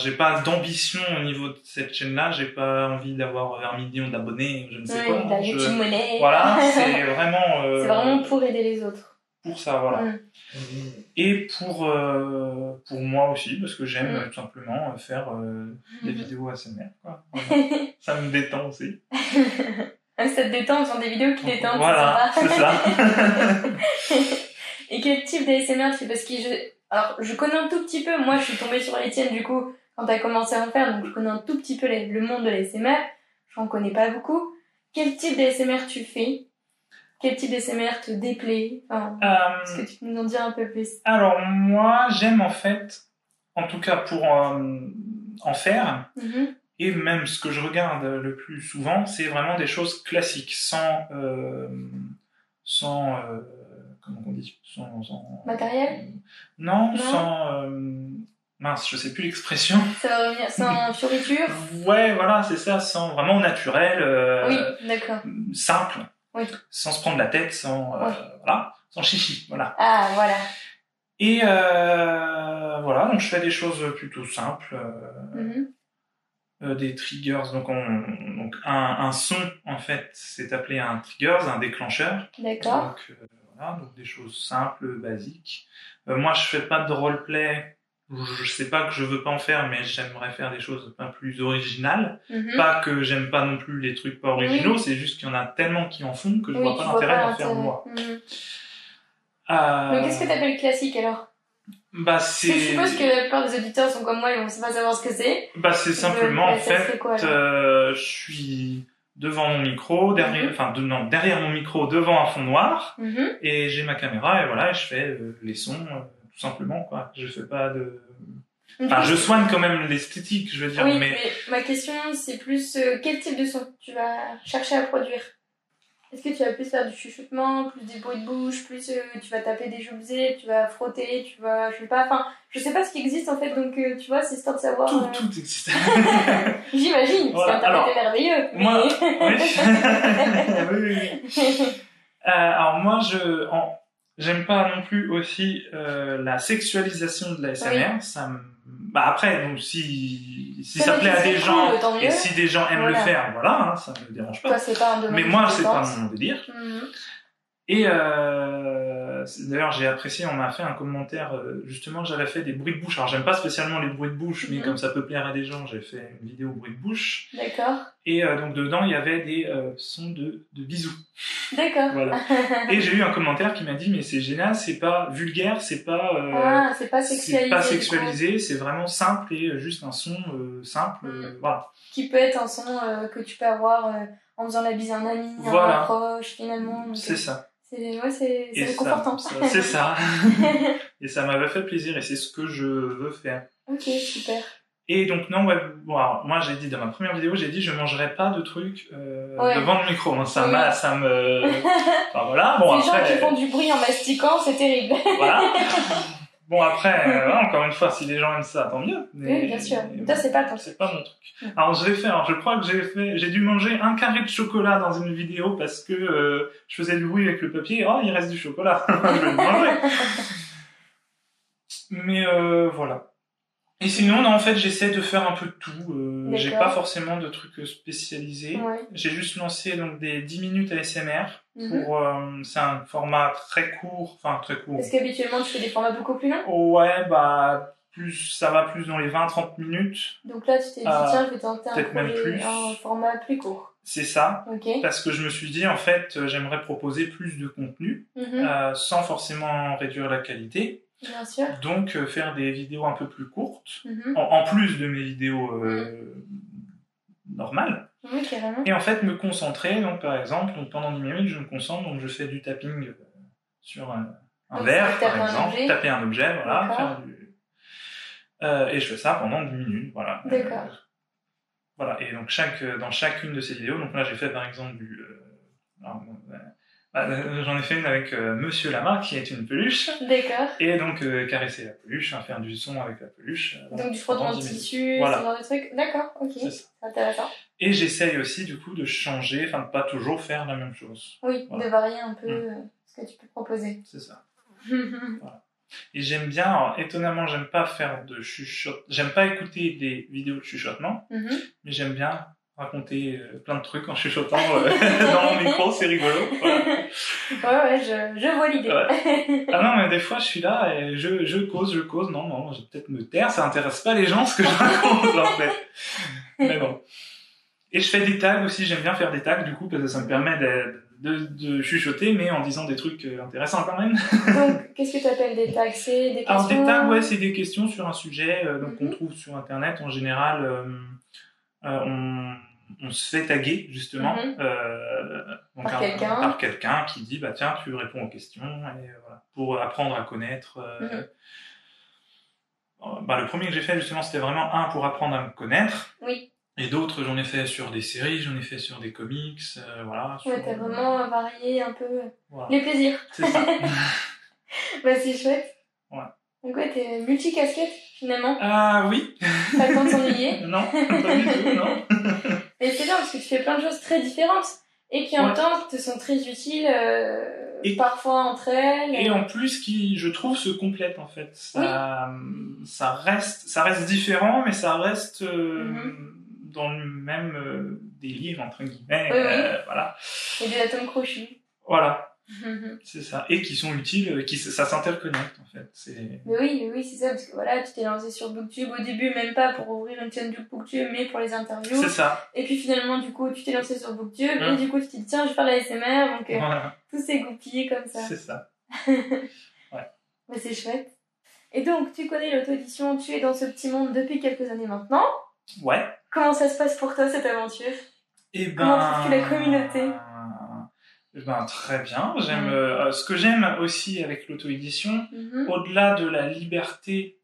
d'ambition au niveau de cette chaîne-là, j'ai pas envie d'avoir 1 million d'abonnés, je ne sais quoi. La YouTube monnaie. Voilà, c'est vraiment... c'est vraiment pour aider les autres. Pour ça, voilà. Et pour moi aussi, parce que j'aime tout simplement faire des vidéos ASMR, quoi. Voilà. Ça me détend aussi. Ça te détend, ce sont des vidéos qui détendent, voilà, c'est ça. Et quel type d'ASMR tu fais? Parce que alors, je connais un tout petit peu, moi je suis tombée sur les tiennes du coup, quand t'as commencé à en faire, donc je connais un tout petit peu le monde de l'ASMR, j'en connais pas beaucoup. Quel type d'ASMR tu fais? Quel type d'ASMR te déplaît? Est-ce que tu peux nous en dire un peu plus? Alors moi, j'aime en fait, en tout cas pour en faire, et même ce que je regarde le plus souvent, c'est vraiment des choses classiques, sans comment on dit, sans matériel? Non, sans mince, je sais plus l'expression. Ça va revenir sans fioriture? Ouais, voilà, c'est ça, sans vraiment naturel. Oui, d'accord. Simple. Oui. Sans se prendre la tête, voilà, sans chichi, voilà. Ah, voilà. Et voilà, donc je fais des choses plutôt simples, des triggers, donc un son en fait, c'est appelé un trigger, un déclencheur. D'accord. Donc voilà, donc des choses simples, basiques. Moi, je fais pas de roleplay. Je sais pas que je veux pas en faire, mais j'aimerais faire des choses un peu plus originales. Pas que j'aime pas non plus les trucs pas originaux, c'est juste qu'il y en a tellement qui en font que je vois pas l'intérêt d'en faire moi. Donc qu'est-ce que t'appelles classique alors? Je suppose que la plupart des auditeurs sont comme moi, ils vont pas savoir ce que c'est. C'est simplement en fait, je suis devant mon micro, derrière mon micro, devant un fond noir, et j'ai ma caméra et voilà, et je fais les sons. Tout simplement, quoi. Je fais pas de... je soigne quand même l'esthétique, je veux dire, mais ma question, c'est plus quel type de son tu vas chercher à produire? Est-ce que tu vas plus faire du chuchotement, plus des bruits de bouche, plus tu vas taper des objets, tu vas frotter, tu vas... je sais pas ce qui existe en fait, donc tu vois, c'est histoire de savoir... Tout existe. J'imagine, voilà. Parce qu'Internet est merveilleux. Moi... oui. Alors moi, J'aime pas non plus aussi la sexualisation de l'ASMR. Oui. Ça me... Bah après, donc si ça plaît à des gens cool, et si des gens aiment le faire, voilà, hein, ça me dérange pas. Toi, c'est pas un domaine. Mais moi, c'est pas mon délire. Mm-hmm. Et d'ailleurs, j'ai apprécié, on m'a fait un commentaire, justement, j'avais fait des bruits de bouche. Alors, j'aime pas spécialement les bruits de bouche, mais comme ça peut plaire à des gens, j'ai fait une vidéo bruit de bouche. D'accord. Et donc, dedans, il y avait des sons de bisous. D'accord. Voilà. Et j'ai eu un commentaire qui m'a dit, mais c'est génial, c'est pas vulgaire, c'est pas sexualisé. C'est pas sexualisé, c'est vraiment simple et juste un son simple, voilà. Qui peut être un son que tu peux avoir en faisant la bise à un ami, un proche, finalement. C'est ça. C'est réconfortant. C'est ça. Et ça m'avait fait plaisir et c'est ce que je veux faire. Ok, super. Et donc non, ouais, bon, alors, moi j'ai dit dans ma première vidéo, j'ai dit je mangerai pas de trucs devant le micro. Ça me... Enfin voilà, bon les après... gens qui font du bruit en mastiquant, c'est terrible. Voilà. Bon après, encore une fois, si les gens aiment ça, tant mieux. Mais, oui, bien sûr. Toi, c'est pas ton truc. C'est pas mon truc. Alors je crois que j'ai dû manger un carré de chocolat dans une vidéo parce que je faisais du bruit avec le papier. Oh, il reste du chocolat. Je vais le manger. Mais voilà. Et sinon, non, en fait, j'essaie de faire un peu de tout. J'ai pas forcément de trucs spécialisés. Ouais. J'ai juste lancé donc des 10 minutes ASMR. Pour, c'est un format très court, enfin très court. Est-ce qu'habituellement tu fais des formats beaucoup plus longs? Ouais, bah ça va plus dans les 20-30 minutes. Donc là, tu t'es dit tiens, je vais tenter un format plus court. C'est ça. Okay. Parce que je me suis dit en fait, j'aimerais proposer plus de contenu sans forcément réduire la qualité. Bien sûr. Donc faire des vidéos un peu plus courtes, en plus de mes vidéos normales. Oui, carrément. Et en fait me concentrer, donc par exemple, donc pendant 10 minutes je me concentre, donc je fais du tapping sur un verre par exemple, taper un objet, voilà, faire du... et je fais ça pendant 10 minutes, voilà. D'accord. Voilà, et donc dans chacune de ces vidéos, donc là j'ai fait par exemple du... j'en ai fait une avec Monsieur Lama, qui est une peluche. D'accord. Et donc caresser la peluche, faire du son avec la peluche. Donc du frottement de tissu, ce genre de trucs. D'accord, ok. C'est intéressant. Et j'essaye aussi du coup de changer, enfin de pas toujours faire la même chose. Oui, voilà. De varier un peu ce que tu peux proposer. C'est ça. Voilà. Et j'aime bien, alors, étonnamment, j'aime pas faire de chuchotement, j'aime pas écouter des vidéos de chuchotement, mais j'aime bien raconter plein de trucs en chuchotant dans mon micro, c'est rigolo. Voilà. Ouais, je vois l'idée. Ouais. Ah non, mais des fois, je suis là et je cause. Non, je vais peut-être me taire, ça intéresse pas les gens ce que je raconte, en fait. Mais bon. Et je fais des tags aussi, j'aime bien faire des tags, du coup, parce que ça me permet de chuchoter, mais en disant des trucs intéressants quand même. Donc, qu'est-ce que tu appelles des tags? C'est des questions? Alors, des tags, ouais, c'est des questions sur un sujet, donc on trouve sur Internet, en général, on se fait taguer, justement, donc par quelqu'un qui dit, bah tiens, tu réponds aux questions, et voilà, pour apprendre à connaître. Le premier que j'ai fait, justement, c'était vraiment pour apprendre à me connaître. Oui. Et d'autres, j'en ai fait sur des séries, j'en ai fait sur des comics, voilà. Ouais, t'as vraiment varié un peu les plaisirs. C'est ça. Bah, c'est chouette. Ouais. Donc ouais, t'es multicasquette, finalement. Ah oui. Pas le temps de s'ennuyer. Non, pas du tout, non. Mais c'est bien, parce que tu fais plein de choses très différentes, et qui en même temps te sont très utiles, et parfois entre elles. Et en plus, qui, je trouve, se complètent, en fait. Ça reste différent, mais ça reste... dans le même délire, entre guillemets, voilà. Et des atomes crochus. Voilà, c'est ça. Et qui sont utiles, ça s'interconnecte, en fait. Mais oui, c'est ça, parce que voilà, tu t'es lancé sur Booktube au début, même pas pour ouvrir une chaîne de Booktube, mais pour les interviews. C'est ça. Et puis finalement, du coup, tu t'es lancé sur Booktube, et du coup, tu t'es dit, tiens, je vais faire la SMR, donc tout s'est goupillé comme ça. C'est ça. Ouais. Mais c'est chouette. Et donc, tu connais l'auto-édition, tu es dans ce petit monde depuis quelques années maintenant. Ouais. Comment ça se passe pour toi, cette aventure? Comment trouves-tu la communauté? Très bien. J'aime, ce que j'aime aussi avec l'auto-édition, au-delà de la liberté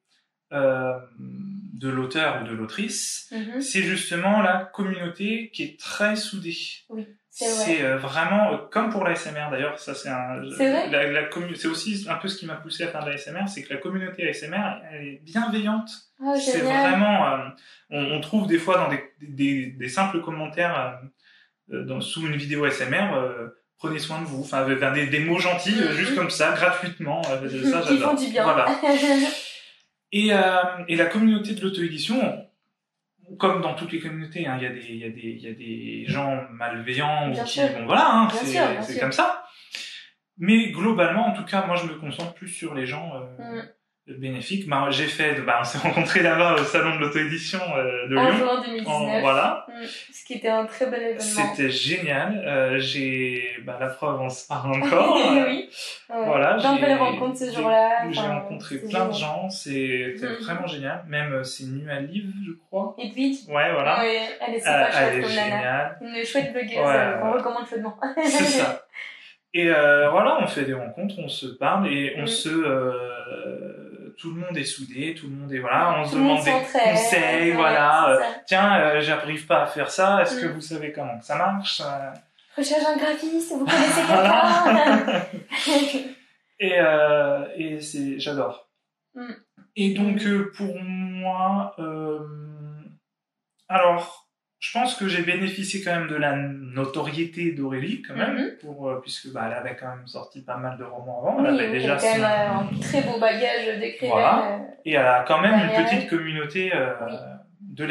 de l'auteur ou de l'autrice, c'est justement la communauté qui est très soudée. Oui, c'est vrai. C'est vraiment, comme pour l'ASMR d'ailleurs, ça c'est vrai. c'est aussi un peu ce qui m'a poussé à faire de l'ASMR, c'est que la communauté ASMR, elle est bienveillante. Oh, c'est vraiment, on trouve des fois dans des simples commentaires sous une vidéo ASMR, prenez soin de vous, enfin des mots gentils, juste comme ça, gratuitement, ça j'adore. Qui font du bien. Voilà. Et la communauté de l'auto-édition, comme dans toutes les communautés, hein, il y a des gens malveillants, Bien ou qui, sûr. bon voilà, hein, Bien c'est sûr. comme ça. Mais globalement, en tout cas, moi je me concentre plus sur les gens bénéfiques. On s'est rencontrés là-bas au salon de l'auto-édition de Lyon. En juin 2019. Voilà. Ce qui était un très bel événement. C'était génial. La preuve, on se parle encore. Oui. Voilà. Plein de belles rencontres ce jour-là. J'ai rencontré plein de gens. C'était vraiment génial. Même c'est Nualive, je crois. Et puis. Ouais, voilà. Ouais, elle est super chouette comme géniale. Nana. Une chouette blogueuse. On recommande chaudement. C'est ça. Et voilà, on fait des rencontres, on se parle et tout le monde est soudé, tout le monde est on se demande des conseils, voilà. Tiens, j'arrive pas à faire ça, est-ce que vous savez comment ça marche? Recherche un graphiste, vous connaissez quelqu'un? Et j'adore. Et donc pour moi, alors. Je pense que j'ai bénéficié quand même de la notoriété d'Aurélie, quand même, puisque elle avait quand même sorti pas mal de romans avant. Elle avait déjà quand même un très beau bagage d'écrivaine. Voilà. Et elle a quand même une petite communauté de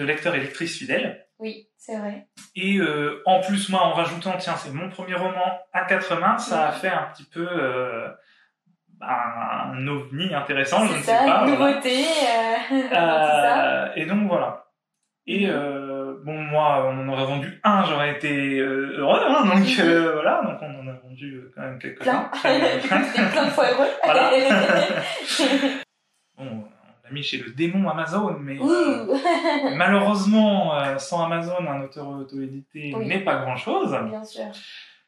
lecteurs et lectrices fidèles. Oui, c'est vrai. Et en plus, moi, en rajoutant, tiens, c'est mon premier roman à 4 mains, ça a fait un petit peu un ovni intéressant, je ne sais pas. Une nouveauté. Et donc, voilà. Et moi, on en aurait vendu un, j'aurais été heureux, hein, donc voilà, donc on en a vendu quand même quelques-uns. Plein de fois heureux. Voilà. Bon, on l'a mis chez le démon Amazon, mais malheureusement, sans Amazon, un auteur auto-édité n'est pas grand-chose. Bien sûr.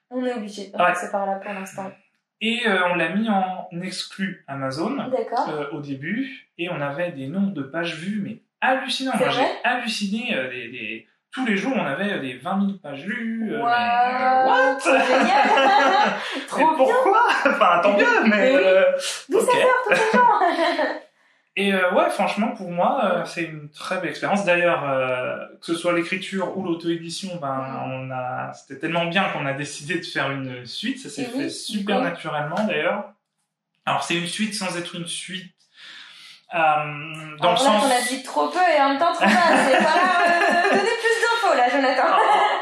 On est obligé de passer par là pour l'instant. Et on l'a mis en exclu Amazon au début, et on avait des nombres de pages vues, mais hallucinant. Moi, j'ai halluciné. Tous les jours, on avait des 20 000 pages lues. What? Génial. Trop bien. Pourquoi? Enfin, tant mieux, mais... D'où ça sort tous ces gens? Et franchement, pour moi, c'est une très belle expérience. D'ailleurs, que ce soit l'écriture ou l'auto-édition, c'était tellement bien qu'on a décidé de faire une suite. Ça s'est fait super naturellement, d'ailleurs. Alors, c'est une suite sans être une suite. Dans le sens... on a dit trop peu et en même temps trop mal. C'est pas là, donner plus d'infos là, Jonathan.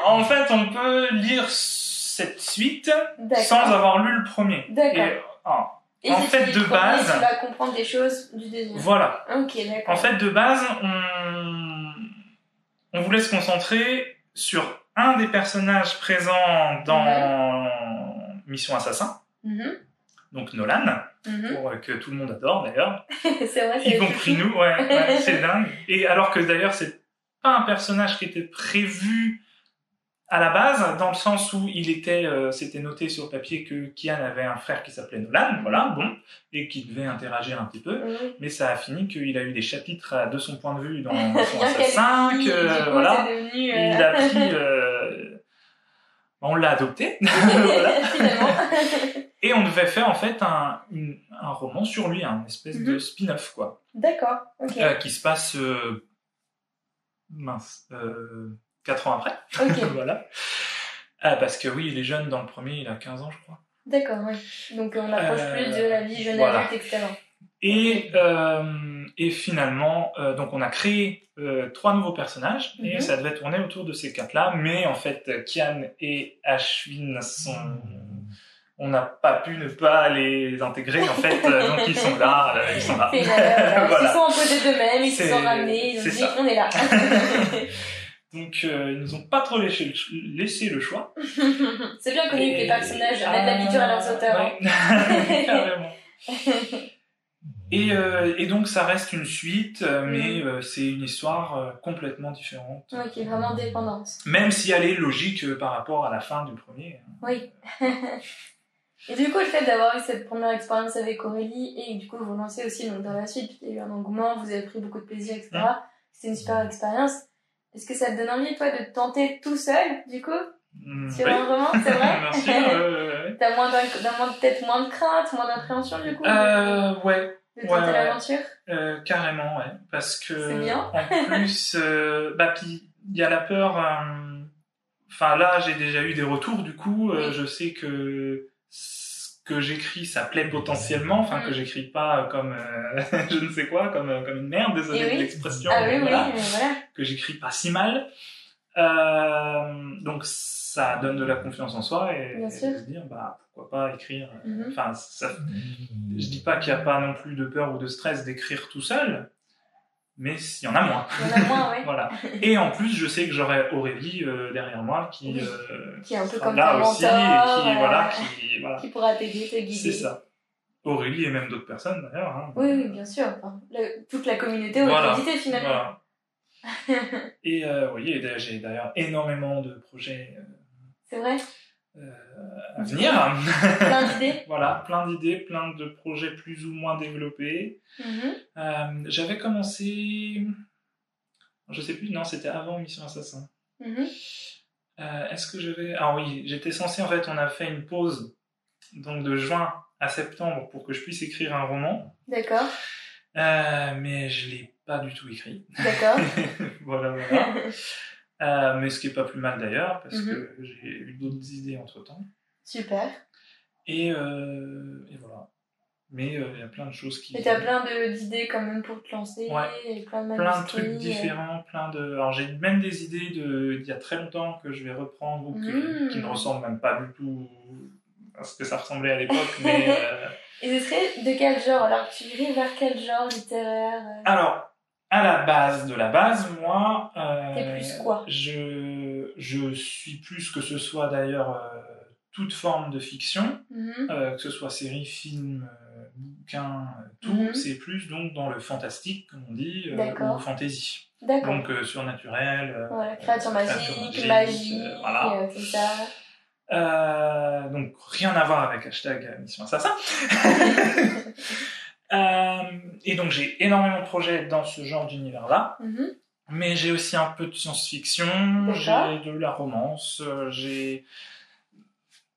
En fait, on peut lire cette suite sans avoir lu le premier. D'accord. Et en fait, de base, tu vas comprendre des choses du deuxième. Voilà. Ok, d'accord. En fait, de base, on voulait se concentrer sur un des personnages présents dans Mission Assassin. Donc Nolan, pour que tout le monde adore d'ailleurs. C'est vrai, y compris nous, ouais, c'est dingue. Et alors que d'ailleurs, c'est pas un personnage qui était prévu à la base, dans le sens où c'était noté sur papier que Kian avait un frère qui s'appelait Nolan, voilà, et qui devait interagir un petit peu, mais ça a fini qu'il a eu des chapitres de son point de vue dans son Assassin, voilà, il a pris, on l'a adopté, voilà. Et on devait faire en fait un roman sur lui, une espèce de spin-off, quoi. D'accord, ok. Qui se passe 4 ans après. Voilà. Parce que oui, il est jeune dans le premier, il a 15 ans, je crois. D'accord, oui. Donc on approche plus de la vie jeune adulte, etc. Et finalement, donc on a créé 3 nouveaux personnages, et ça devait tourner autour de ces 4-là, mais en fait, Kian et Ashwin on n'a pas pu ne pas les intégrer, en fait, donc ils sont là. Ils sont imposés d'eux-mêmes, ils se sont ramenés, ils ont dit, on est là. Donc, ils nous ont pas trop laissé le choix. C'est bien connu que les personnages mettent l'habitude à leurs auteurs. Ouais. Carrément. Et donc, ça reste une suite, mais c'est une histoire complètement différente. Oui, qui est vraiment dépendante. Même si elle est logique par rapport à la fin du premier. Oui. Et du coup, le fait d'avoir eu cette première expérience avec Aurélie, et du coup, vous lancez aussi donc, dans la suite, puis il y a eu un engouement, vous avez pris beaucoup de plaisir, etc. C'était une super expérience. Est-ce que ça te donne envie, toi, de te tenter tout seul, du coup sur un roman, c'est vrai? Bien sûr, T'as peut-être moins de crainte, moins d'appréhension, du coup ouais. De tenter l'aventure carrément, ouais. Parce que, c'est bien. en plus, puis il y a la peur Enfin, là, j'ai déjà eu des retours, du coup, je sais que ce que j'écris, ça plaît potentiellement, enfin, que j'écris pas comme, je ne sais quoi, comme une merde, désolé de l'expression. Ah oui, voilà. oui, voilà. Que j'écris pas si mal. Donc, ça donne de la confiance en soi et de se dire, bah, pourquoi pas écrire. Enfin, je dis pas qu'il n'y a pas non plus de peur ou de stress d'écrire tout seul, mais il y en a moins. Il y en a moins, oui. Voilà. Et en plus, je sais que j'aurai Aurélie derrière moi qui est un peu comme là ton aussi mentor, et voilà. Qui pourra t'aider, te guider. C'est ça. Aurélie et même d'autres personnes d'ailleurs. Hein. Oui, bien sûr. Enfin, toute la communauté auto-éditée finalement. Voilà. Et oui, j'ai d'ailleurs énormément de projets c'est vrai à venir. Plein d'idées. Voilà, plein d'idées, plein de projets plus ou moins développés. J'avais commencé, je sais plus, non, c'était avant Mission Assassin. Est-ce que ah oui, j'étais censé, en fait, on a fait une pause donc de juin à septembre pour que je puisse écrire un roman. D'accord. Mais je l'ai pas du tout écrit. D'accord. voilà. Mais ce qui est pas plus mal d'ailleurs, parce que j'ai eu d'autres idées entre-temps. Super. Et voilà. Mais il y a plein de choses qui... Et t'as plein d'idées quand même pour te lancer, et plein de trucs différents, Alors j'ai même des idées d'il y a très longtemps que je vais reprendre, ou qui ne ressemblent même pas du tout à ce que ça ressemblait à l'époque, mais... Et ce serait de quel genre? Alors, tu irais vers quel genre littéraire? Alors, à la base de la base, moi... T'es plus quoi? Je suis plus que ce soit d'ailleurs toute forme de fiction, que ce soit série, film, bouquin, tout, c'est plus donc dans le fantastique, comme on dit, ou fantasy. D'accord. Donc surnaturel, voilà, créature magique, magie, voilà. Tout ça. Donc rien à voir avec hashtag Mission Assassin. Et donc j'ai énormément de projets dans ce genre d'univers-là. Mais j'ai aussi un peu de science-fiction, j'ai de la romance, j'ai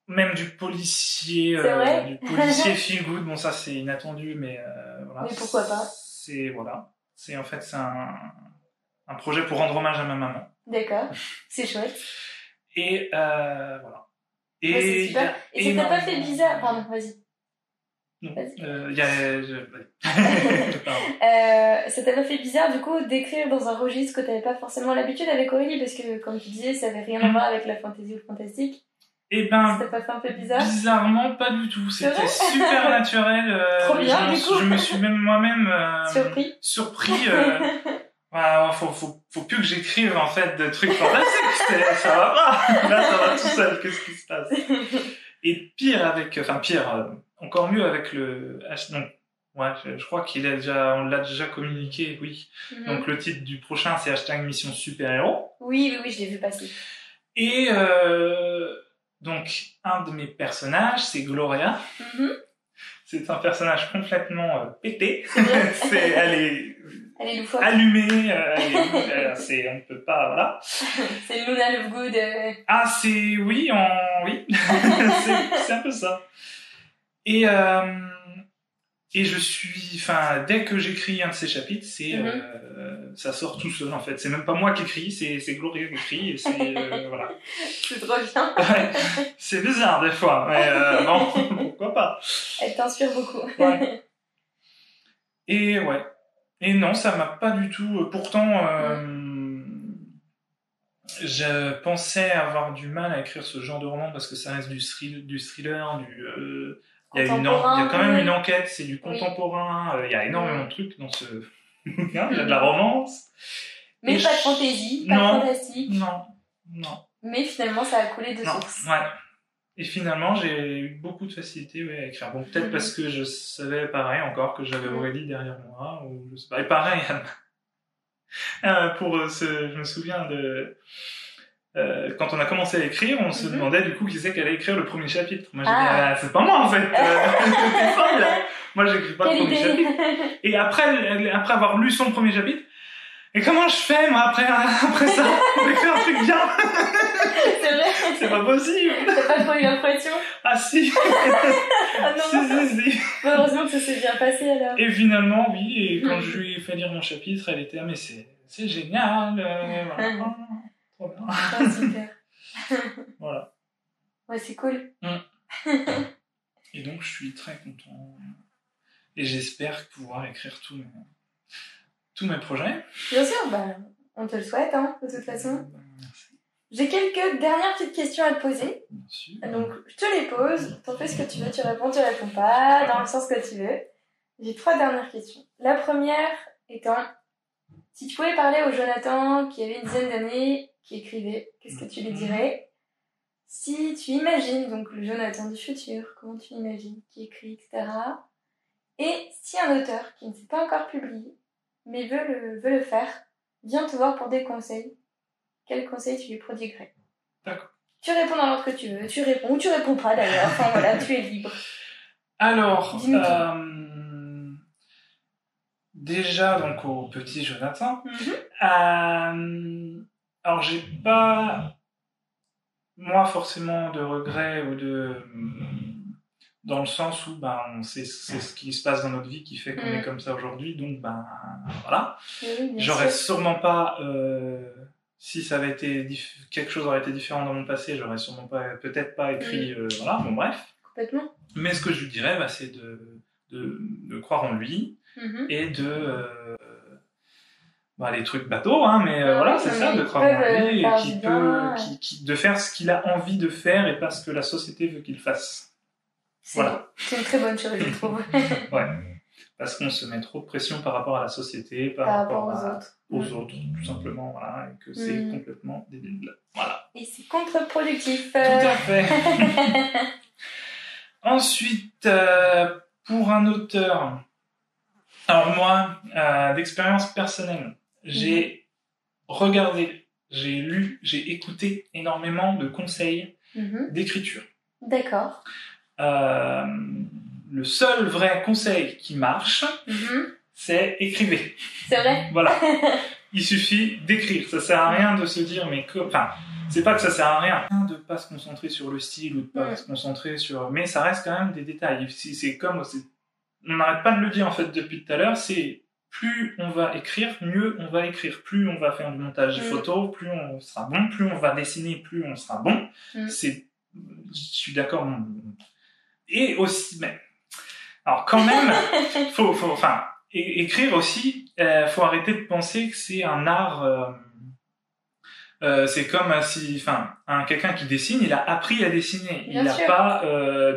même du policier feel good. Bon, ça c'est inattendu, mais voilà. Mais pourquoi pas? C'est en fait c'est un projet pour rendre hommage à ma maman. D'accord, c'est chouette. Et voilà. Et c'est super. Et ça t'a pas fait bizarre? Pardon, vas-y. Non. Ça t'a pas fait bizarre du coup d'écrire dans un registre que t'avais pas forcément l'habitude avec Aurélie, parce que comme tu disais ça avait rien à voir avec la fantasy ou le fantastique. Et ben, ça t'a pas fait un peu bizarre? Bizarrement pas du tout, c'était super naturel. Trop bien, du coup. Je me suis même moi-même surpris. Voilà, faut plus que j'écrive en fait de trucs fantastiques, ça va pas. Là ça va tout seul, qu'est-ce qui se passe? Et encore mieux avec le hashtag. Ouais, je crois on l'a déjà communiqué, oui. Donc le titre du prochain, c'est hashtag Mission Super Héros. Oui, je l'ai vu passer. Et donc un de mes personnages, c'est Gloria. C'est un personnage complètement pété. Elle est loufoque. Allumée. On ne peut pas, voilà. C'est Luna Lovegood. Ah, oui. c'est un peu ça. Et je suis, dès que j'écris un de ces chapitres, ça sort tout seul en fait. C'est même pas moi qui écris, c'est Gloria qui écrit et c'est voilà. C'est trop bien. Ouais, c'est bizarre des fois, mais bon, pourquoi pas. Elle t'inspire beaucoup. Ouais. Et non, ça m'a pas du tout. Pourtant, je pensais avoir du mal à écrire ce genre de roman parce que ça reste du thriller, il y a quand même une enquête, c'est du contemporain, il y a énormément de trucs dans ce bouquin, il y a de la romance. Mais pas de fantaisie, pas de fantastique. Non. Mais finalement, ça a coulé de source. Ouais. Et finalement, j'ai eu beaucoup de facilité à écrire. Bon, peut-être parce que je savais pareil encore que j'avais Aurélie derrière moi, ou je sais pas. Et pareil, je me souviens de... quand on a commencé à écrire, on se demandait du coup qui c'est qui allait écrire le premier chapitre. Moi j'ai dit c'est pas moi en fait. C'est ça, là. Moi j'écris pas le premier chapitre. Et après avoir lu son premier chapitre, et comment je fais moi après ça pour écrire un truc bien? C'est vrai. C'est pas possible. T'as pas trop eu l'impression? Ah si. Ah non. Si. Heureusement que ça s'est bien passé alors. Et finalement oui, et quand je lui ai fait lire mon chapitre, elle était mais c'est génial. Voilà. Trop bien. Ah, super. Voilà. Ouais, c'est cool. Et donc, je suis très content. Et j'espère pouvoir écrire tous mes projets. Bien sûr, bah, on te le souhaite, hein, de toute façon. Merci. J'ai quelques dernières petites questions à te poser. Bien sûr. Donc, je te les pose. T'en fais ce que tu veux, tu réponds pas, dans le sens que tu veux. J'ai 3 dernières questions. La première étant, si tu pouvais parler au Jonathan qui avait une dizaine d'années, qui écrivait, qu'est-ce que tu lui dirais? Si tu imagines, donc le Jonathan du futur, comment tu l'imagines, qui écrit, etc. Et si un auteur qui ne s'est pas encore publié, mais veut le faire, vient te voir pour des conseils, quels conseils tu lui prodiguerais? D'accord. Tu réponds dans l'ordre que tu veux, tu réponds ou tu réponds pas d'ailleurs, enfin voilà, tu es libre. Alors, déjà, donc au petit Jonathan, alors j'ai pas, moi, forcément de regrets ou dans le sens où c'est ce qui se passe dans notre vie qui fait qu'on est comme ça aujourd'hui, donc voilà. Oui, j'aurais sûrement pas, si ça avait été quelque chose aurait été différent dans mon passé, j'aurais sûrement peut-être pas écrit, voilà, bon bref. Complètement. Mais ce que je lui dirais, c'est de croire en lui et les trucs bateaux, hein, mais voilà, c'est ça, de croire en lui et de faire ce qu'il a envie de faire et pas ce que la société veut qu'il fasse. Voilà. C'est une très bonne chose, je trouve. Ouais. Parce qu'on se met trop de pression par rapport à la société, par rapport aux autres, tout simplement, voilà, et que c'est complètement débile. Voilà. Et c'est contre-productif. Tout à fait. Ensuite, pour un auteur, alors moi, d'expérience personnelle, j'ai regardé, j'ai lu, j'ai écouté énormément de conseils d'écriture. D'accord. Le seul vrai conseil qui marche, c'est écrivez. C'est vrai. Voilà. Il suffit d'écrire. Ça sert à rien de se dire, c'est pas que ça sert à rien de pas se concentrer sur le style ou de pas se concentrer sur, mais ça reste quand même des détails. On n'arrête pas de le dire en fait depuis tout à l'heure, c'est plus on va écrire, mieux on va écrire. Plus on va faire du montage photo, plus on sera bon. Plus on va dessiner, plus on sera bon. Je suis d'accord. Et aussi, mais alors quand même, écrire aussi, faut arrêter de penser que c'est un art. C'est comme quelqu'un qui dessine, il a appris à dessiner. Il n'a pas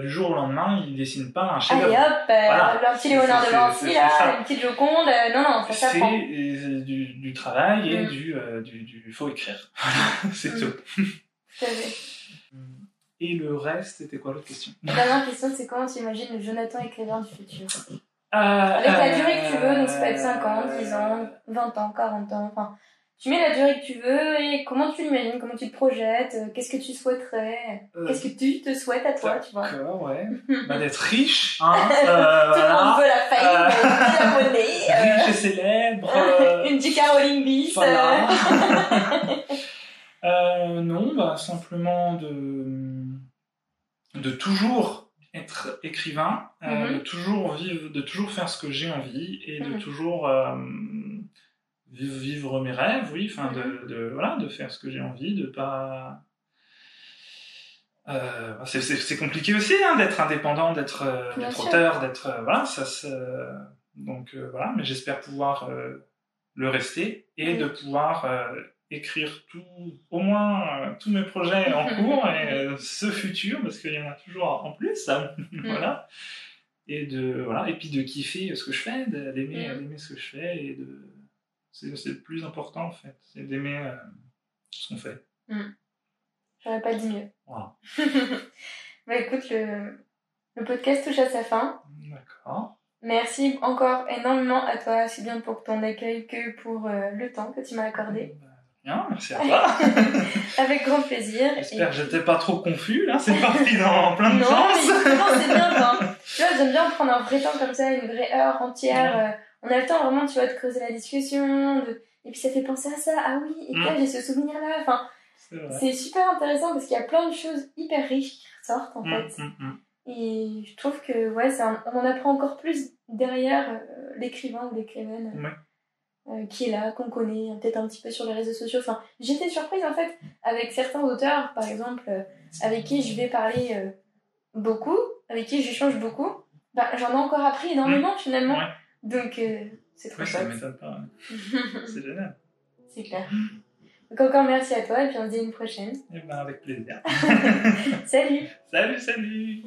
du jour au lendemain, il dessine pas un chef-d'œuvre. Allez hop, un petit Léonard de Vinci là, une petite Joconde, non, ça s'apprend. C'est du travail et du faut écrire. C'est tout. Tout à fait. Et le reste, c'était quoi l'autre question? La dernière question, c'est comment tu imagines le Jonathan écrivain du futur? Avec la durée que tu veux, donc ça peut être 5 ans, 10 ans, 20 ans, 40 ans, enfin, tu mets la durée que tu veux et comment tu l'imagines, comment tu te projettes, qu'est-ce que tu souhaiterais, qu'est-ce que tu te souhaites à toi, tu vois? D'accord, ouais. D'être riche, hein. Tout le monde veut la faillite, la monnaie. Riche et célèbre. Une J.K. Rowling bis. Voilà. Non, simplement de toujours être écrivain, de toujours vivre, de toujours faire ce que j'ai envie et de toujours vivre mes rêves, oui, de faire ce que j'ai envie, de pas. C'est compliqué aussi, hein, d'être indépendant, d'être auteur, d'être donc voilà, mais j'espère pouvoir le rester et de pouvoir écrire au moins tous mes projets en cours et ce futur, parce qu'il y en a toujours en plus, voilà. Et et puis de kiffer ce que je fais, d'aimer ce que je fais, et c'est le plus important en fait, c'est d'aimer ce qu'on fait. J'aurais pas dit mieux. Voilà. Écoute, le podcast touche à sa fin. D'accord. Merci encore énormément à toi, aussi bien pour ton accueil que pour le temps que tu m'as accordé. Bien, merci à toi. Avec grand plaisir. J'espère que j'étais pas trop confus, là, c'est parti dans plein de sens. Non, c'est bien, tu vois, j'aime bien prendre un vrai temps comme ça, une vraie heure entière. On a le temps vraiment, tu vois, de creuser la discussion, et puis ça fait penser à ça, ah oui, et là j'ai ce souvenir-là, enfin, c'est super intéressant parce qu'il y a plein de choses hyper riches qui ressortent en fait. Et je trouve que on en apprend encore plus derrière l'écrivain ou l'écrivaine. qui est là, qu'on connaît peut-être un petit peu sur les réseaux sociaux. Enfin, j'étais surprise en fait avec certains auteurs, par exemple, avec qui je vais parler beaucoup, avec qui j'échange beaucoup. Bah, j'en ai encore appris énormément finalement. Ouais. Donc, c'est trop chouette. Ça m'étonne pas. C'est génial. C'est clair. Donc encore merci à toi et puis on se dit à une prochaine. Et ben avec plaisir. Salut. Salut.